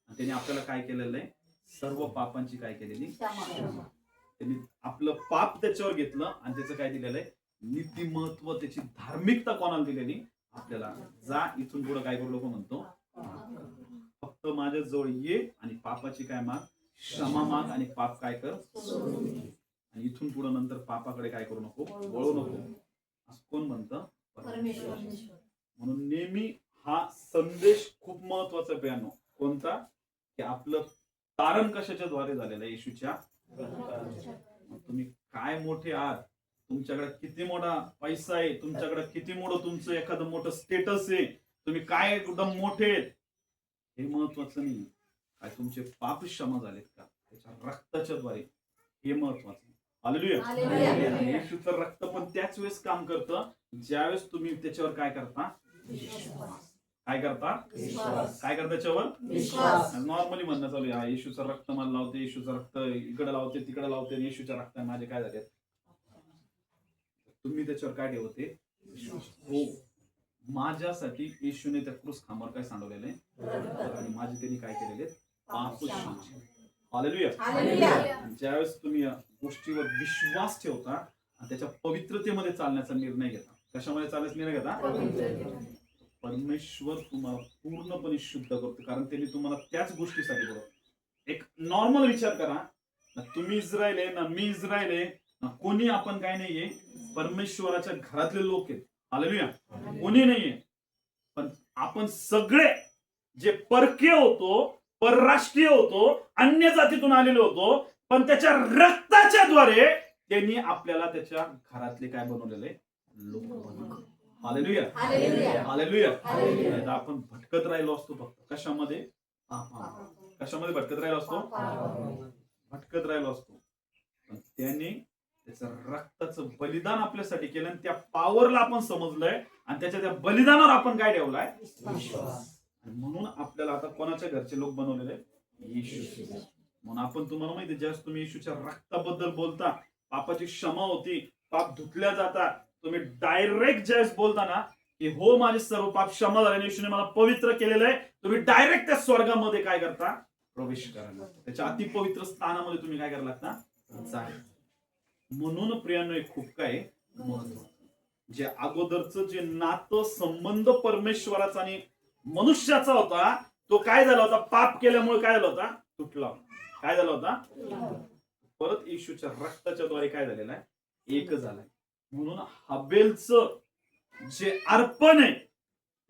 त्यांनी आपल्याला काय केलेलं आहे, सर्व पापांची काय केलेली, त्यांनी आपलं पाप त्याच्यावर घेतलं आणि त्याचं काय दिलेलं आहे, नीतिमत्व, त्याची धार्मिकता कोणाला दिलेली, आपल्याला. जा इथून पुढे काय करू, लोक म्हणतो माझ्या जवळ ये आणि पापाची काय माग, क्षमा माग आणि पाप काय कर, आणि इथून पुढे नंतर पापाकडे काय करू नको, वळू नको, असं कोण म्हणतं, परमेश्वर. म्हणून नेहमी हा संदेश खूप महत्वाचा प्यानो कोणता, की आपलं तारण कशाच्या द्वारे झालेलं आहे, येशूच्या. मग तुम्ही काय मोठे आहात, तुमच्याकडे किती मोठा पैसा आहे, तुमच्याकडे किती मोठं तुमचं एखादं मोठं स्टेटस आहे, तुम्ही काय एकदम मोठे आहेत, हे महत्वाचं नाही. काय तुमचे पाप क्षमा झालेत का त्याच्या रक्ताच्या द्वारे, हे महत्वाचं. हालेलुया. येशूचं रक्त पण त्याच वेळेस काम करतं ज्यावेळेस तुम्ही त्याच्यावर काय करता, काय करता, काय करता त्याच्यावर विश्वास. नॉर्मली म्हणणं चालू आहे, येशूचं रक्त मला लावते, येशूचं रक्त इकडे लावते, तिकडे लावते, येशूच्या रक्ताने माझे काय झाले, तुम्ही त्याच्यावर काय ठेवते, हो. माझ्यासाठी येशूने त्या क्रूस खांबावर काय सांडवलेलं आहे, आणि माझे त्यांनी काय केलेले, पाप क्षमा. हालेलुया. ज्यावेळेस तुम्ही या गोष्टीवर विश्वास ठेवता आणि त्याच्या पवित्रतेमध्ये चालण्याचा निर्णय घेता, कशामध्ये चालण्याचा निर्णय घेता, परमेश्वर तुम्हाला पूर्णपणे शुद्ध करतो, कारण त्यांनी तुम्हाला त्याच गोष्टीसाठी बोलवलं. एक नॉर्मल विचार करा ना, तुम्ही इस्रायल आहे ना, मी इस्रायल आहे ना, कोणी आपण काय नाहीये, परमेश्वराच्या घरातले लोक आहेत. हालेलुया. कोणी नाहीये, पण आपण सगळे जे परकीय होतो, परराष्ट्रीय होतो, अन्य जातीतून आलेलो होतो, पण त्याच्या रक्ताच्या द्वारे त्यांनी आपल्याला त्याच्या घरातले काय बनवलेले, लोक बनवले. हालेलुया. हालेलुया. आपण भटकत राहिलो असतो फक्त कशामध्ये, कशामध्ये भटकत राहिलो असतो, भटकत राहिलो असतो, पण त्याने त्याचं रक्ताचं बलिदान आपल्यासाठी केलं आणि त्या पॉवरला आपण समजलंय आणि त्याच्या त्या बलिदानावर आपण काय ठेवलाय, विश्वास. म्हणून आपल्याला आता कोणाच्या घरचे लोक बनवलेले, येशू. म्हणून आपण, तुम्हाला माहिती, ज्यावेळेस तुम्ही येशूच्या रक्ताबद्दल बोलता, पापाची क्षमा होती, पाप धुतल्या जातात, तुम्ही डायरेक्ट ज्यावेळेस बोलता ना की हो माझे सर्व पाप क्षमा झाले, येशूने मला पवित्र केलेलं आहे, तुम्ही डायरेक्ट त्या स्वर्गामध्ये काय करता, प्रवेश करायला, त्याच्या अतिपवित्र स्थानामध्ये तुम्ही काय करायला लागता, जाय. म्हणून प्रियांनो खूप काय महत्व, जे अगोदरचं जे नातं संबंध परमेश्वराचा आणि मनुष्याचा होता, तो काय झाला होता, पाप केल्यामुळे काय झाला होता, तुटला. काय झाला होता, परत येशूच्या रक्ताच्या द्वारे काय झालेला आहे, एक झालाय. म्हणून हबेलचं जे अर्पण आहे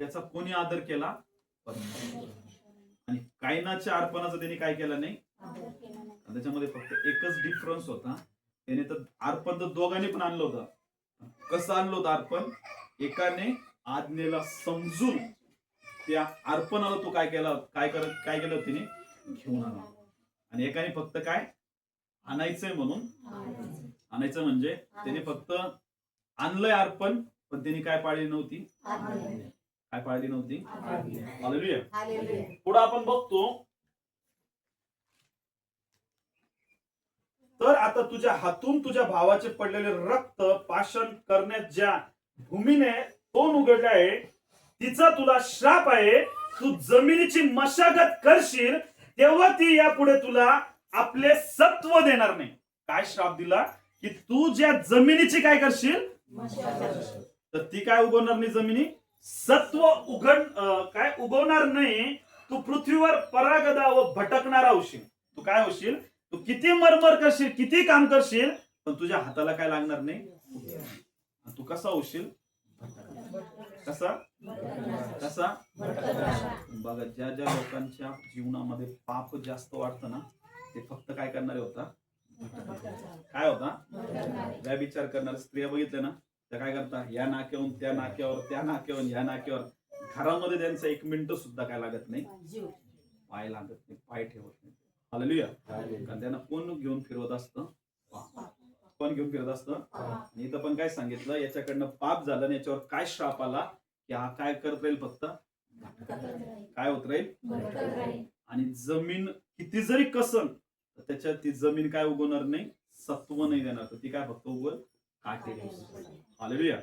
त्याचा कोणी आदर केला, आणि कायनाच्या अर्पणाचा त्यांनी काय केलं नाही. त्याच्यामध्ये फक्त एकच डिफरन्स होता, त्याने तर अर्पण तर दोघांनी पण आणलं होतं. कसं आणलं होतं अर्पण, एकाने आज्ञेला समजून त्या अर्पणाला तो काय केला, काय केलं तिने घेऊन आला, आणि एकाने फक्त काय आणायचंय म्हणून, आणायचं म्हणजे त्याने फक्त आणलंय अर्पण, पण त्यांनी काय पाळली नव्हती, काय पाळली नव्हती. हालेलुया. पुढे आपण बघतो, तर आता तुझ्या हातून तुझ्या भावाचे पडलेले रक्त पाषाण करण्यात ज्या भूमीने तोंड उघडले आहे तिचा तुला श्राप आहे. तू जमिनीची मशागत करशील तेव्हा ती यापुढे तुला आपले सत्व देणार नाही. काय श्राप दिला, की तू ज्या जमिनीची काय करशील, तर ती काय उगवणार नाही, जमिनी सत्व काय उगवणार नाही. तू पृथ्वीवर परागदा व भटकणारा होशील. तू काय होशील, तू किती मरमर करशील, किती काम करशील, पण तुझ्या हाताला काय लागणार नाही. तू कसा होशील, कसा कसा बघा, ज्या ज्या लोकांच्या जीवनामध्ये पाप जास्त वाटतं ना, ते फक्त काय करणारे होता, काय होता, व्यभिचार करणारे स्त्रिया बघितल्या ना, त्या काय करता, या नाक्यावरून त्या नाक्यावर, त्या नाक्यावरून या नाक्यावर, घरामध्ये त्यांचा एक मिनिट सुद्धा काय लागत नाही, पाय लागत नाही, पाय ठेवत नाही. हालेलुया. कारण त्यांना कोण घेऊन फिरवत असतं, कोण घेऊन फिरत असतं. इथं पण काय सांगितलं, याच्याकडनं पाप झालं आणि याच्यावर काय श्राप आला, की हा काय करत राहील, फक्त काय होत राहील, आणि जमीन किती जरी कसन तर त्याच्यात ती जमीन काय उगवणार नाही, सत्व नाही देणार, तर ती काय फक्त उगवल काटे. हालेलुया.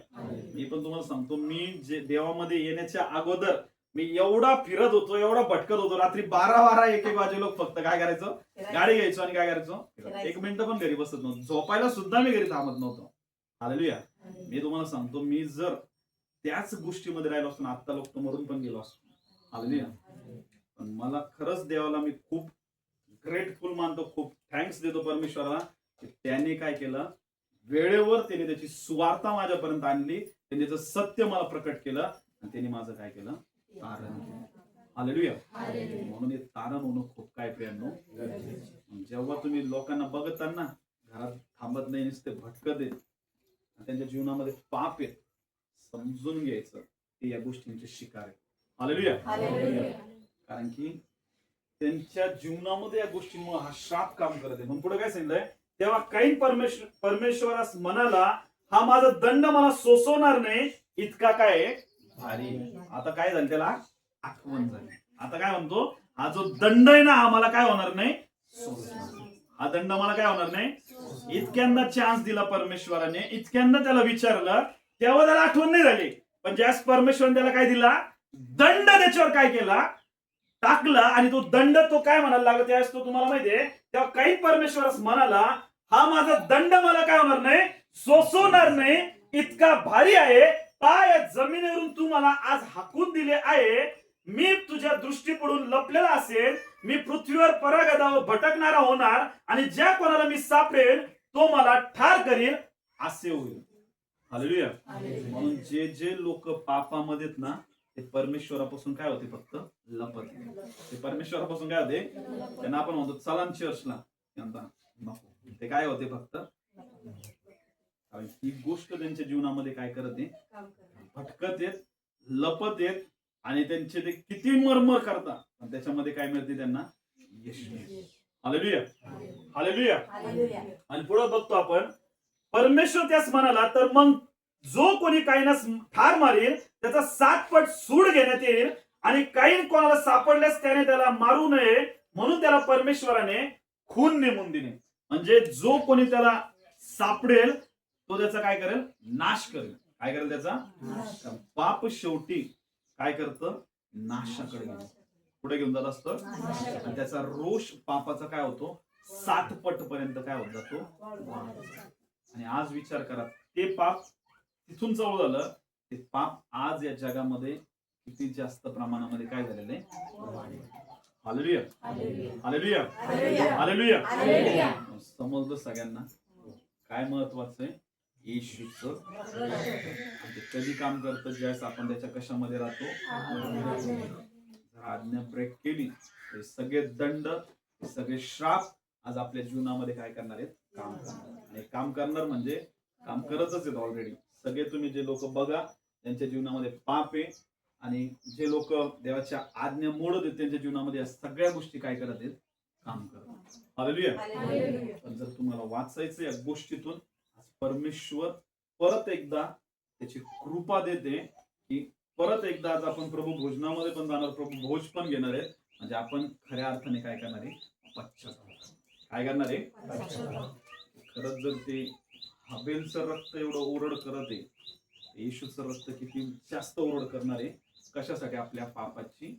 मी पण तुम्हाला सांगतो, मी जे देवामध्ये येण्याच्या अगोदर मी एवढा फिरत होतो, एवढा भटकत होतो, रात्री 12 एक वाजे लोक फक्त काय करायचो, गाडी घ्यायचो आणि काय करायचो, एक मिनिट पण घरी बसत नव्हतो, झोपायला सुद्धा मी घरी थांबत नव्हतो. हालेलुया. मी तुम्हाला सांगतो, मी जर त्याच गोष्टीमध्ये राहिलो असतो ना, आता लोक तर मरून पण गेलो असतो. हालेलुया. पण मला खरंच देवाला मी खूप ग्रेटफुल मानतो, खूप थँक्स देतो परमेश्वराला की त्याने काय केलं, वेळेवर त्याने त्याची सुवार्ता माझ्यापर्यंत आणली, त्याने त्याचं सत्य मला प्रकट केलं आणि त्याने माझं काय केलं, तारण केलं. हालेलुया. म्हणून हे तारण होणं खूप काय प्रियांनो गरजेचं. जेव्हा तुम्ही लोकांना बघताना घरात थांबत नाही, नुसते भटकत आहेत, त्यांच्या जीवनामध्ये पाप आहेत, समजून घ्यायचं ते या गोष्टींचे शिकार आहे. हालेलुया. कारण की त्यांच्या जीवनामध्ये या गोष्टींमुळे हा श्राप काम करत आहे. म्हणून पुढे काय सांगितलंय, तेव्हा काही परमेश्वरास म्हणाला, हा माझा दंड मला सोसवणार नाही, इतका काय भारी. आता काय झालं, त्याला आठवण झाली. आता काय म्हणतो, हा जो दंड आहे ना, हा मला काय होणार नाही, हा दंड मला काय होणार नाही. इतक्यांदा चान्स दिला परमेश्वराने, इतक्यांदा त्याला विचारलं, तेव्हा त्याला आठवण नाही झाली. पण ज्यास परमेश्वराने त्याला काय दिला, दंड त्याच्यावर काय केला, टाकला, आणि तो दंड तो काय म्हणायला लागला त्यावेळेस तो तुम्हाला माहितीये, तेव्हा काही परमेश्वरास म्हणाला, हा माझा दंड मला काय होणार नाही, सोसवणार नाही, इतका भारी आहे. पाय जमिनीवरून तू मला आज हाकून दिले आहे, मी तुझ्या दृष्टीपुढून लपलेला असेल, मी पृथ्वीवर परागदावर भटकणारा होणार, आणि ज्या कोणाला मी सापडेल तो मला ठार करील, असे होईल. हालेलुया. म्हणून जे जे लोक पापामध्ये आहेत ना, ते परमेश्वरापासून काय होते, फक्त लपत. ते परमेश्वरापासून काय होते, त्यांना आपण म्हणतो चला चर्चला, ते काय होते, फक्त ही गोष्ट त्यांच्या जीवनामध्ये काय करते, भटकत येत, लपत येत, आणि त्यांचे ते किती मरमर करतात, पण त्याच्यामध्ये काय मिळते त्यांना, यश. हालेलुया. हालेलुया. आणि पुढे बघतो आपण, परमेश्वर त्यास म्हणाला, तर मग जो कोणी काहीनास ठार मारेल त्याचा 7 पट सूड घेण्यात येईल, आणि काहीन कोणाला सापडल्यास त्याने त्याला मारू नये, म्हणून त्याला परमेश्वराने खून नेमून दिले. म्हणजे जो कोणी त्याला सापडेल तो त्याचा काय करेल, नाश करेल. काय करेल त्याचा, पाप शेवटी काय करतं, नाशाकडे घेऊन पुढे घेऊन जात असतं, आणि त्याचा रोष पापाचा काय होतो, 7 पट पर्यंत काय होत जातो. आणि आज विचार करा, ते पाप तिथून चालू झालं, ते पाप आज या जगामध्ये किती जास्त प्रमाणामध्ये काय झालेलं आहे. हालेलुया. हालेलुया. हालेलुया. समजलं सगळ्यांना काय महत्वाचं आहे, येशूचं. ते कधी काम करतं, ज्यावेळेस आपण त्याच्या कशामध्ये राहतो, जर आज्ञा ब्रेक केली, ते सगळे दंड, सगळे श्राप आज आपल्या जीवनामध्ये काय करणार आहेत, काम करणार. आणि काम करणार म्हणजे काम करतच आहेत ऑलरेडी. सगळे तुम्ही जे लोक बघा त्यांच्या जीवनामध्ये पाप आहे, आणि जे लोक देवाच्या आज्ञा मोडत आहेत त्यांच्या जीवनामध्ये सगळ्या गोष्टी काय करत आहेत, काम करतात. हालेलुया. पण जर तुम्हाला वाचायचं या गोष्टीतून, परमेश्वर परत एकदा त्याची कृपा देते की परत एकदा आज आपण प्रभू भोजनामध्ये पण जाणार, प्रभू भोज पण घेणार आहेत, म्हणजे आपण खऱ्या अर्थाने काय करणार आहे, पश्चाताप. काय करणार आहे, खरंच जर ते हबेलचं रक्त एवढं ओरड करत आहे, येशूचं रक्त किती जास्त ओरड करणार आहे, कशासाठी, आपल्या पापाची.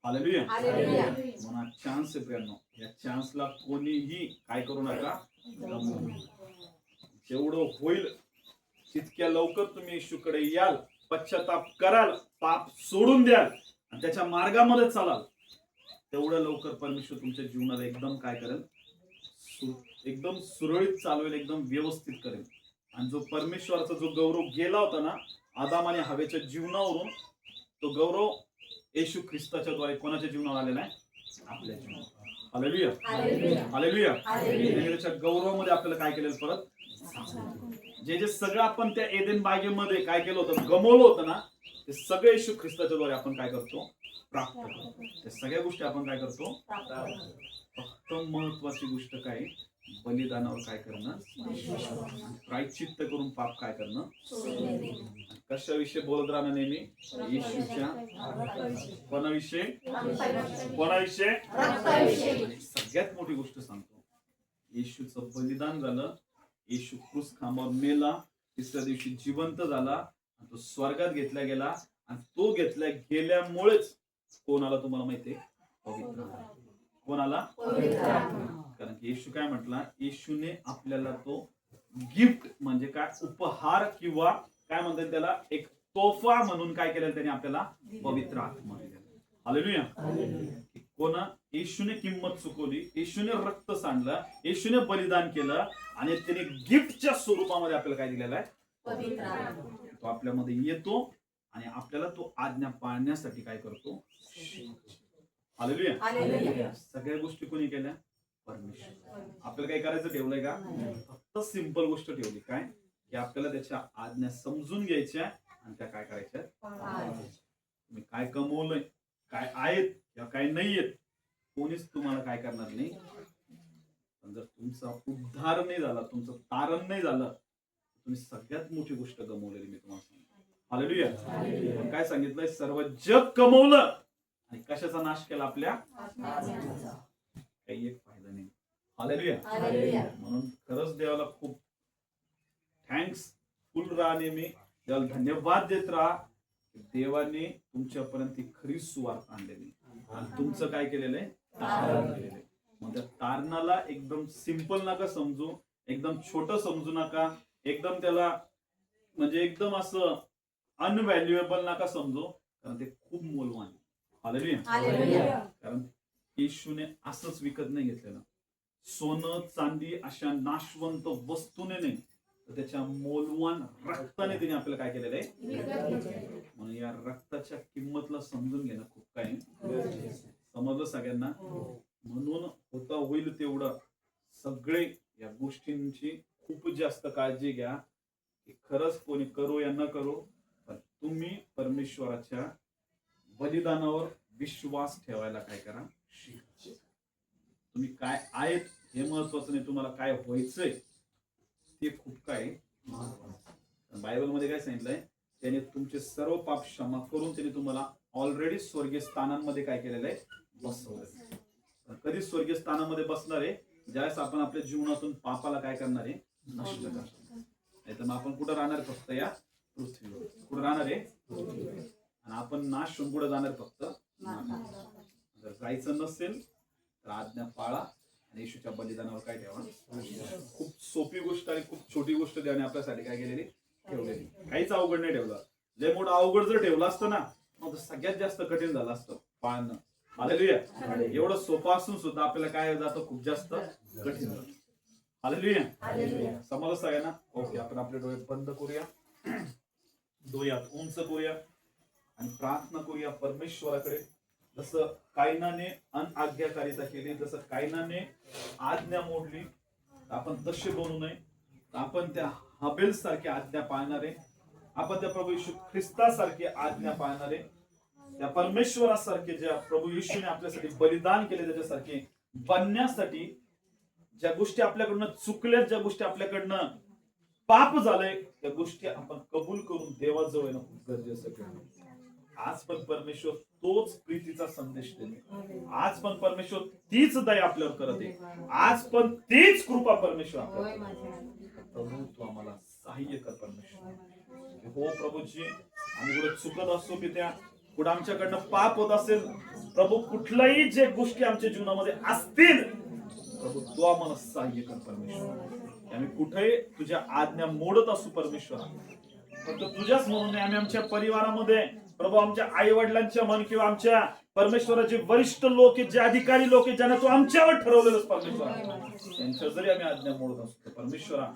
हालेलुया. म्हणून चान्स आहे प्रियांनो, या चान्सला कोणीही काय करू नका, जेवढं होईल तितक्या लवकर तुम्ही येशूकडे याल, पश्चाताप कराल, पाप सोडून द्याल, आणि त्याच्या मार्गामध्ये चालाल, तेवढं लवकर परमेश्वर तुमच्या जीवनाला एकदम काय करेल, एकदम सुरळीत चालवेल, एकदम व्यवस्थित करेल. आणि जो परमेश्वराचा जो गौरव गेला होता ना आदाम आणि हवेच्या जीवनावरून, तो गौरव येशू ख्रिस्ताच्या द्वारे कोणाच्या जीवनावर आलेला आहे, आपल्या जीवनावर. हालेलुया. हालेलुया. त्याच्या गौरवामध्ये आपल्याला काय केलेलं, परत जे जे सगळं आपण त्या एदेन बागेमध्ये काय केलं होतं, गमवलं होतं ना, ते सगळे येशू ख्रिस्ताच्या द्वारे आपण काय करतो, प्राप्त करतो. त्या सगळ्या गोष्टी आपण काय करतो, फक्त महत्वाची गोष्ट काय, बलिदानावर काय करणं, प्रायश्चित्त करून पाप काय करणं. कशाविषयी बोलत राहणं नेहमी, येशूच्या. कोणाविषयी, कोणाविषयी. सगळ्यात मोठी गोष्ट सांगतो, येशूचं बलिदान झालं, येशू क्रूस खांबावर मेला, तिसऱ्या दिवशी जिवंत झाला, तो स्वर्गात घेतला गेला, आणि तो घेतल्या गेल्यामुळेच कोणाला, तुम्हाला माहितीये, पवित्र. कोणाला, कारण की येशू काय म्हटला, येशूने आपल्याला तो गिफ्ट म्हणजे काय, उपहार किंवा काय म्हणतात त्याला, एक तोफा म्हणून काय केलं, त्याने आपल्याला पवित्र आत्मा दिला. हालेलुया. की कोणा येशूने किंमत चुकवली, येशूने रक्त सांडलं, येशूने बलिदान केलं आणि त्याने गिफ्टच्या स्वरूपामध्ये आपल्याला काय दिलेलं आहे, तो आपल्यामध्ये येतो आणि आपल्याला तो आज्ञा पाळण्यासाठी काय करतो, हालेलुया. सगळ्या गोष्टी कोणी केल्या, परमेश्वर. आपल्याला काय करायचं ठेवलंय का, फक्त सिंपल गोष्ट ठेवली, काय की आपल्याला त्याच्या आज्ञा समजून घ्यायच्या आणि त्या काय करायच्या, तुम्ही काय कमवलंय, काय आहेत किंवा काय नाही आहेत, कोणीच तुम्हाला काय करणार नाही. पण जर तुमचा उद्धार नाही झाला, तुमचं तारण नाही झालं, तुम्ही सगळ्यात मोठी गोष्ट गमवलेली मी तुम्हाला सांगतो. हालेलुया. काय सांगितलंय, सर्व जग कमवलं आणि कशाचा नाश केला, आपल्या काही एक फायदा नाही. हालेलुया. म्हणून खरंच देवाला खूप थँक्सफुल राहा, नेहमी देवाला धन्यवाद देत राहा. देवाने तुमच्यापर्यंत ती खरी सुवार्ता आणलेली आणि तुमचं काय केलेलं आहे, तारण केलेलं आहे. मग त्या तारणाला एकदम सिंपल नका समजू, एकदम छोट समजू नका, एकदम त्याला म्हणजे एकदम असं अनव्हॅल्युएबल नका समजू, कारण ते खूप मोलवान आहे. हालेलुया. कारण येशूने असंच विकत नाही घेतलेलं, सोनं चांदी अशा नाशवंत वस्तूने नाही, तर त्याच्या मोलवान रक्ताने त्याने आपल्याला काय केलेलं आहे. म्हणून या रक्ताच्या किंमतला समजून घेणं खूप काय समजलं सगळ्यांना. म्हणून होता होईल तेवढं सगळे या गोष्टींची खूप जास्त काळजी घ्या, की खरंच कोणी करो या न करो, पण तुम्ही परमेश्वराच्या बलिदानावर विश्वास ठेवायला काय करा, शिका. तुम्ही काय आहेत हे महत्वाचं नाही, तुम्हाला काय व्हायचंय ते खूप काय महत्वाचं. बायबलमध्ये काय सांगितलंय, त्याने तुमचे सर्व पाप क्षमा करून त्याने तुम्हाला ऑलरेडी स्वर्गीय स्थानांमध्ये काय केलेलं आहे, बसवलं. कधी स्वर्गीय स्थानामध्ये बसणार आहे, ज्यावेळेस आपण आपल्या जीवनातून पापाला काय करणार आहे, नष्ट करणार. नाही तर मग आपण कुठं राहणार, फक्त या पृथ्वीवर. कुठं राहणार आहे, आणि आपण नाश होऊन कुठं जाणार, फक्त. जर जायचं नसेल तर आज्ञा पाळा आणि येशूच्या बलिदानावर काय ठेवा. खूप सोपी गोष्ट आणि खूप छोटी गोष्ट देवाने आपल्यासाठी काय केलेली, ठेवलेली. काहीच अवघड नाही ठेवलं. लय मोठं अवघड जर ठेवलं असतं ना, मग सगळ्यात जास्त कठीण झालं असतं पाळणं. हालेलुया. एवढं सोपं असून सुद्धा आपल्याला काय जातं, खूप जास्त कठीण जातं. हालेलुया. समजलं सगळ्यांना. ओके, आपण आपले डोळे बंद करूया, डोळ्यात उंच करूया आणि प्रार्थना करूया परमेश्वराकडे. जसं कायनाने अनआज्ञाकारिता केली, जसं कायनाने आज्ञा मोडली, आपण तसे बनू नये. आपण त्या हबेल सारखी आज्ञा पाळणारे, आपण त्या प्रभू येशू ख्रिस्तासारखी आज्ञा पाळणारे, त्या परमेश्वरासारखे ज्या प्रभू येशूने आपल्यासाठी बलिदान केले त्याच्यासारखे बनण्यासाठी, ज्या गोष्टी आपल्याकडनं चुकल्यात, ज्या गोष्टी आपल्याकडनं पाप झालंय, त्या गोष्टी आपण कबूल करून देवाजवळ येणं खूप गरजेचं आहे. आज पण परमेश्वर तोच प्रीतीचा संदेश देते. आज पण परमेश्वर तीच दया आपल्यावर करत आहे. आज पण तीच कृपा परमेश्वर प्रभू तू आम्हाला सहाय्य कर परमेश्वर. हो प्रभूजी, आम्ही कुठे चुकत असतो की त्या कुठे आमच्याकडनं पाप होत असेल, प्रभू कुठल्याही जे गोष्टी आमच्या जीवनामध्ये असतील, प्रभू तू आम्हाला सहाय्य कर परमेश्वर. आम्ही कुठेही तुझ्या आज्ञा मोडत असू परमेश्वर, फक्त तुझ्याच म्हणून आम्ही आमच्या परिवारामध्ये प्रभू, आमच्या आई वडिलांच्या मन किंवा आमच्या परमेश्वराचे वरिष्ठ लोक आहेत, जे अधिकारी लोक आहेत, ज्यांना तू आमच्यावर ठरवलेलं परमेश्वर, त्यांच्या जरी आम्ही आज्ञा मोडत असतो परमेश्वरा,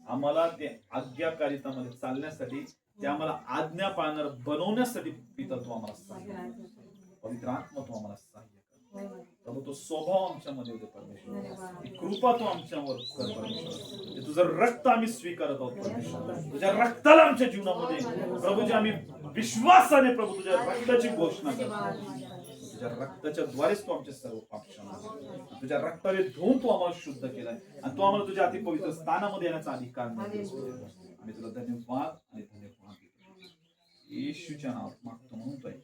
आम्हाला ते आज्ञाकारितामध्ये चालण्यासाठी, ते आम्हाला आज्ञा पाळणार बनवण्यासाठी पिता तू आम्हाला सहाय्य, पवित्र आत्मा तू आम्हाला सहाय्य कर प्रभू. तो स्वभाव आमच्यामध्ये होते परमेश्वर, ती कृपा तू आमच्यावर कर परमेश्वर. तुझं रक्त आम्ही स्वीकारत आहोत परमेश्वर, तुझ्या रक्ताला आमच्या जीवनामध्ये प्रभूजी आम्ही विश्वासाने प्रभू तुझ्या रक्ताची घोषणा करतो. तुझ्या रक्ताच्या द्वारेच तू आमचे सर्व पाप क्षमा, तुझ्या रक्ताने धुवून तू आम्हाला शुद्ध केलाय आणि तू आम्हाला तुझ्या अति पवित्र स्थानामध्ये येण्याचा अधिकार देतोस. आम्ही तुला धन्यवाद आणि धन्यवाद देतो. येशूच्या नावात मागतो म्हणतोय.